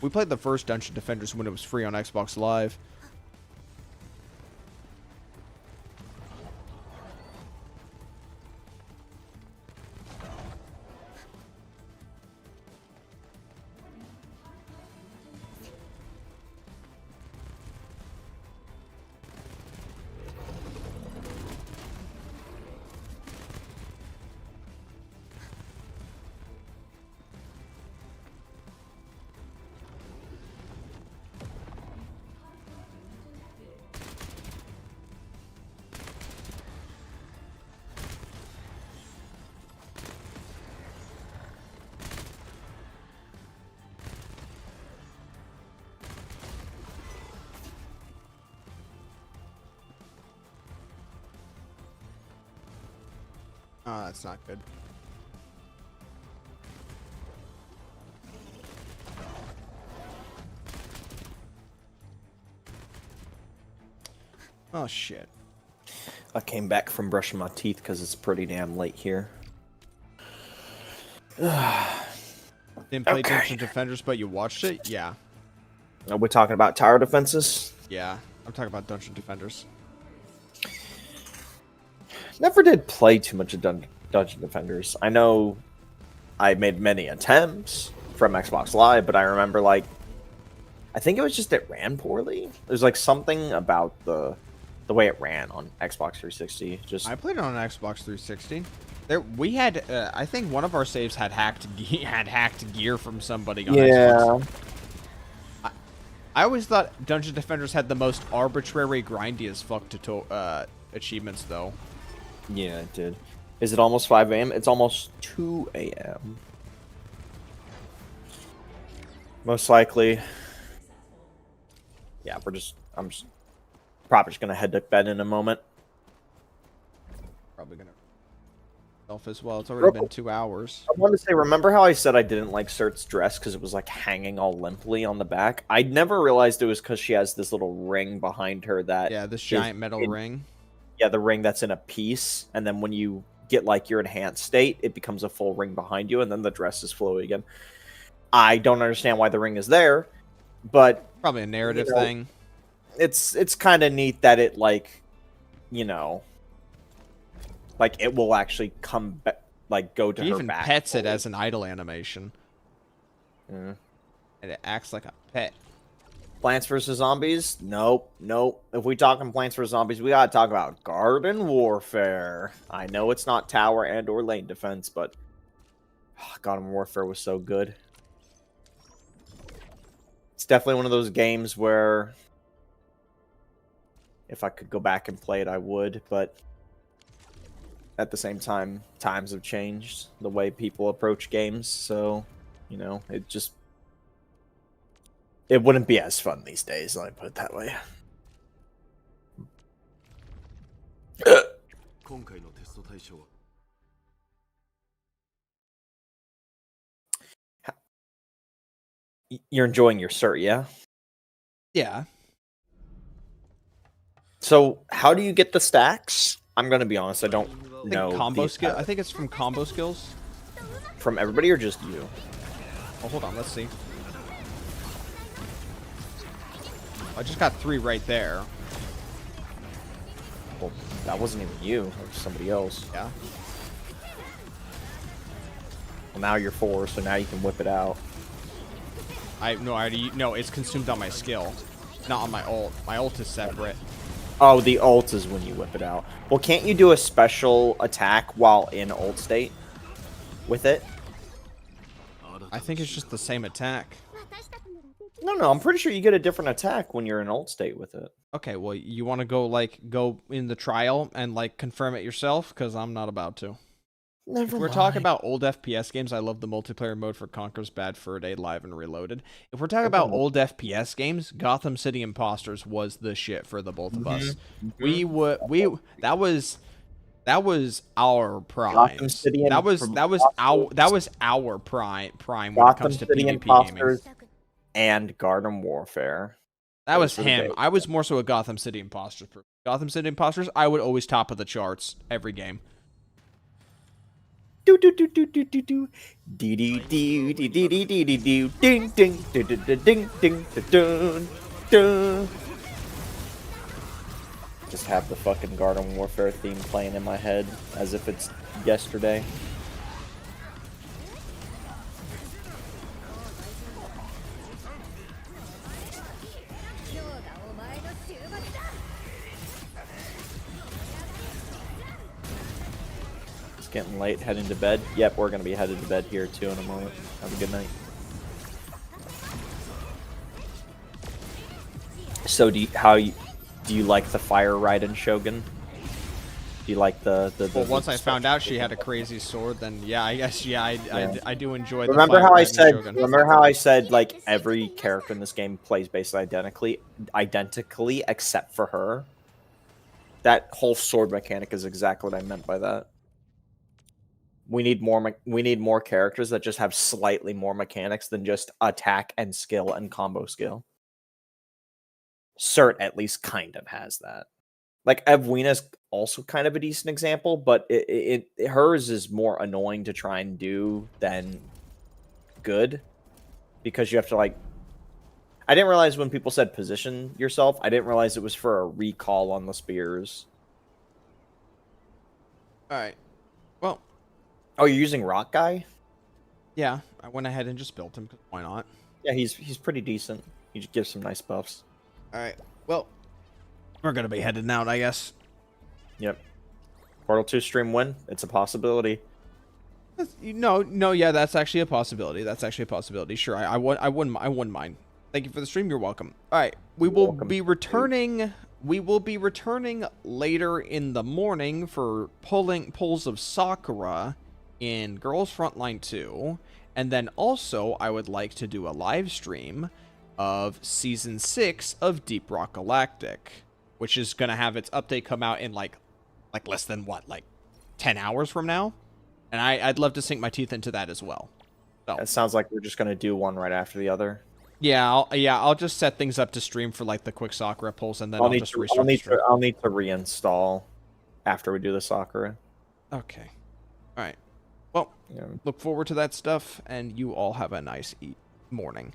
We played the first Dungeon Defenders when it was free on Xbox Live. Oh, that's not good. Oh, shit. I came back from brushing my teeth because it's pretty damn late here. Didn't play Dungeon Defenders, but you watched it? Yeah. Are we talking about tower defenses? Yeah. I'm talking about Dungeon Defenders. Never did play too much of Dungeon Defenders. I know I made many attempts from Xbox Live, but I remember, like, I think it was just it ran poorly. There's, like, something about the way it ran on Xbox 360. Just I played it on Xbox 360. We had, I think one of our saves had hacked gear from somebody on Xbox. I always thought Dungeon Defenders had the most arbitrary, grindy as fuck achievements, though. Yeah, it did. Is it almost 5 a.m.? It's almost 2 a.m. Most likely. Yeah, I'm just probably just gonna head to bed in a moment. Probably gonna self as well. It's already been 2 hours. I wanted to say, remember how I said I didn't like Cert's dress because it was like hanging all limply on the back? I never realized it was because she has this little ring behind her that this giant metal ring. Yeah, the ring that's in a piece, and then when you get like your enhanced state, it becomes a full ring behind you, and then the dress is flowy again. I don't understand why the ring is there, but probably a narrative thing. It's kind of neat that it like, you know, like it will actually come back, like go to her even back. Pets it as an idle animation, and it acts like a pet. Plants vs. Zombies? Nope. If we talking Plants vs. Zombies, we gotta talk about Garden Warfare. I know it's not tower and or lane defense, but Garden Warfare was so good. It's definitely one of those games where if I could go back and play it, I would, but at the same time, times have changed the way people approach games, so, you know, it wouldn't be as fun these days, let me put it that way. You're enjoying your cert, yeah? Yeah. So, how do you get the stacks? I'm gonna be honest, I don't know. Combo skill. I think it's from combo skills. From everybody or just you? Oh, hold on, let's see. I just got 3 right there. Well, that wasn't even you. That was somebody else. Yeah. Well, now you're 4, so now you can whip it out. No, it's consumed on my skill, not on my ult. My ult is separate. Oh, the ult is when you whip it out. Well, can't you do a special attack while in ult state with it? I think it's just the same attack. No, I'm pretty sure you get a different attack when you're in ult state with it. Okay, well, you want to go in the trial and like confirm it yourself, because I'm not about to. Never If we're mind. talking about old FPS games, I love the multiplayer mode for Conker's Bad Fur Day Live and Reloaded. If we're talking about old FPS games, Gotham City Imposters was the shit for the both of us. That was our prime. Gotham City That was our prime when it comes to City PvP Imposters gaming. and Garden Warfare. That was for the him. day. I was more so a Gotham City Imposters. Gotham City Imposters, I would always top of the charts every game. Do do do do do do do dee dee dee dee dee dee dee dee dee ding ding ding ding ding ding ding ding. Just have the fucking Garden Warfare theme playing in my head as if it's yesterday. It's getting late, heading to bed. Yep, we're gonna be headed to bed here too in a moment. Have a good night. So do you like the fire ride in Shogun? Do you like the Well, once I found out she had a crazy sword, then yeah, I guess I do enjoy. Remember the how fire I ride in said? Shogun. Remember how I said like every character in this game plays basically identically except for her. That whole sword mechanic is exactly what I meant by that. We need more characters that just have slightly more mechanics than just attack and skill and combo skill. Cert at least kind of has that. Like Evwina's also kind of a decent example, but hers is more annoying to try and do than good because you have to like. I didn't realize when people said position yourself, I didn't realize it was for a recall on the spears. All right. Well. Oh, you're using Rock Guy? Yeah, I went ahead and just built him. Cause why not? Yeah, he's pretty decent. He just gives some nice buffs. All right. Well, we're gonna be heading out, I guess. Yep. Portal 2 stream win. It's a possibility. No, yeah, that's actually a possibility. Sure, I wouldn't mind. Thank you for the stream. You're welcome. All right, we will be returning later in the morning for pulls of Sakura in Girls Frontline 2, and then also I would like to do a live stream of Season 6 of Deep Rock Galactic, which is going to have its update come out in like less than 10 hours from now. And I'd love to sink my teeth into that as well. So it sounds like we're just going to do one right after the other. Yeah, I'll just set things up to stream for like the quick Sakura pulse, and then I'll just restart the stream. I'll need to reinstall after we do the Sakura. Okay. All right. Well, look forward to that stuff, and you all have a nice morning.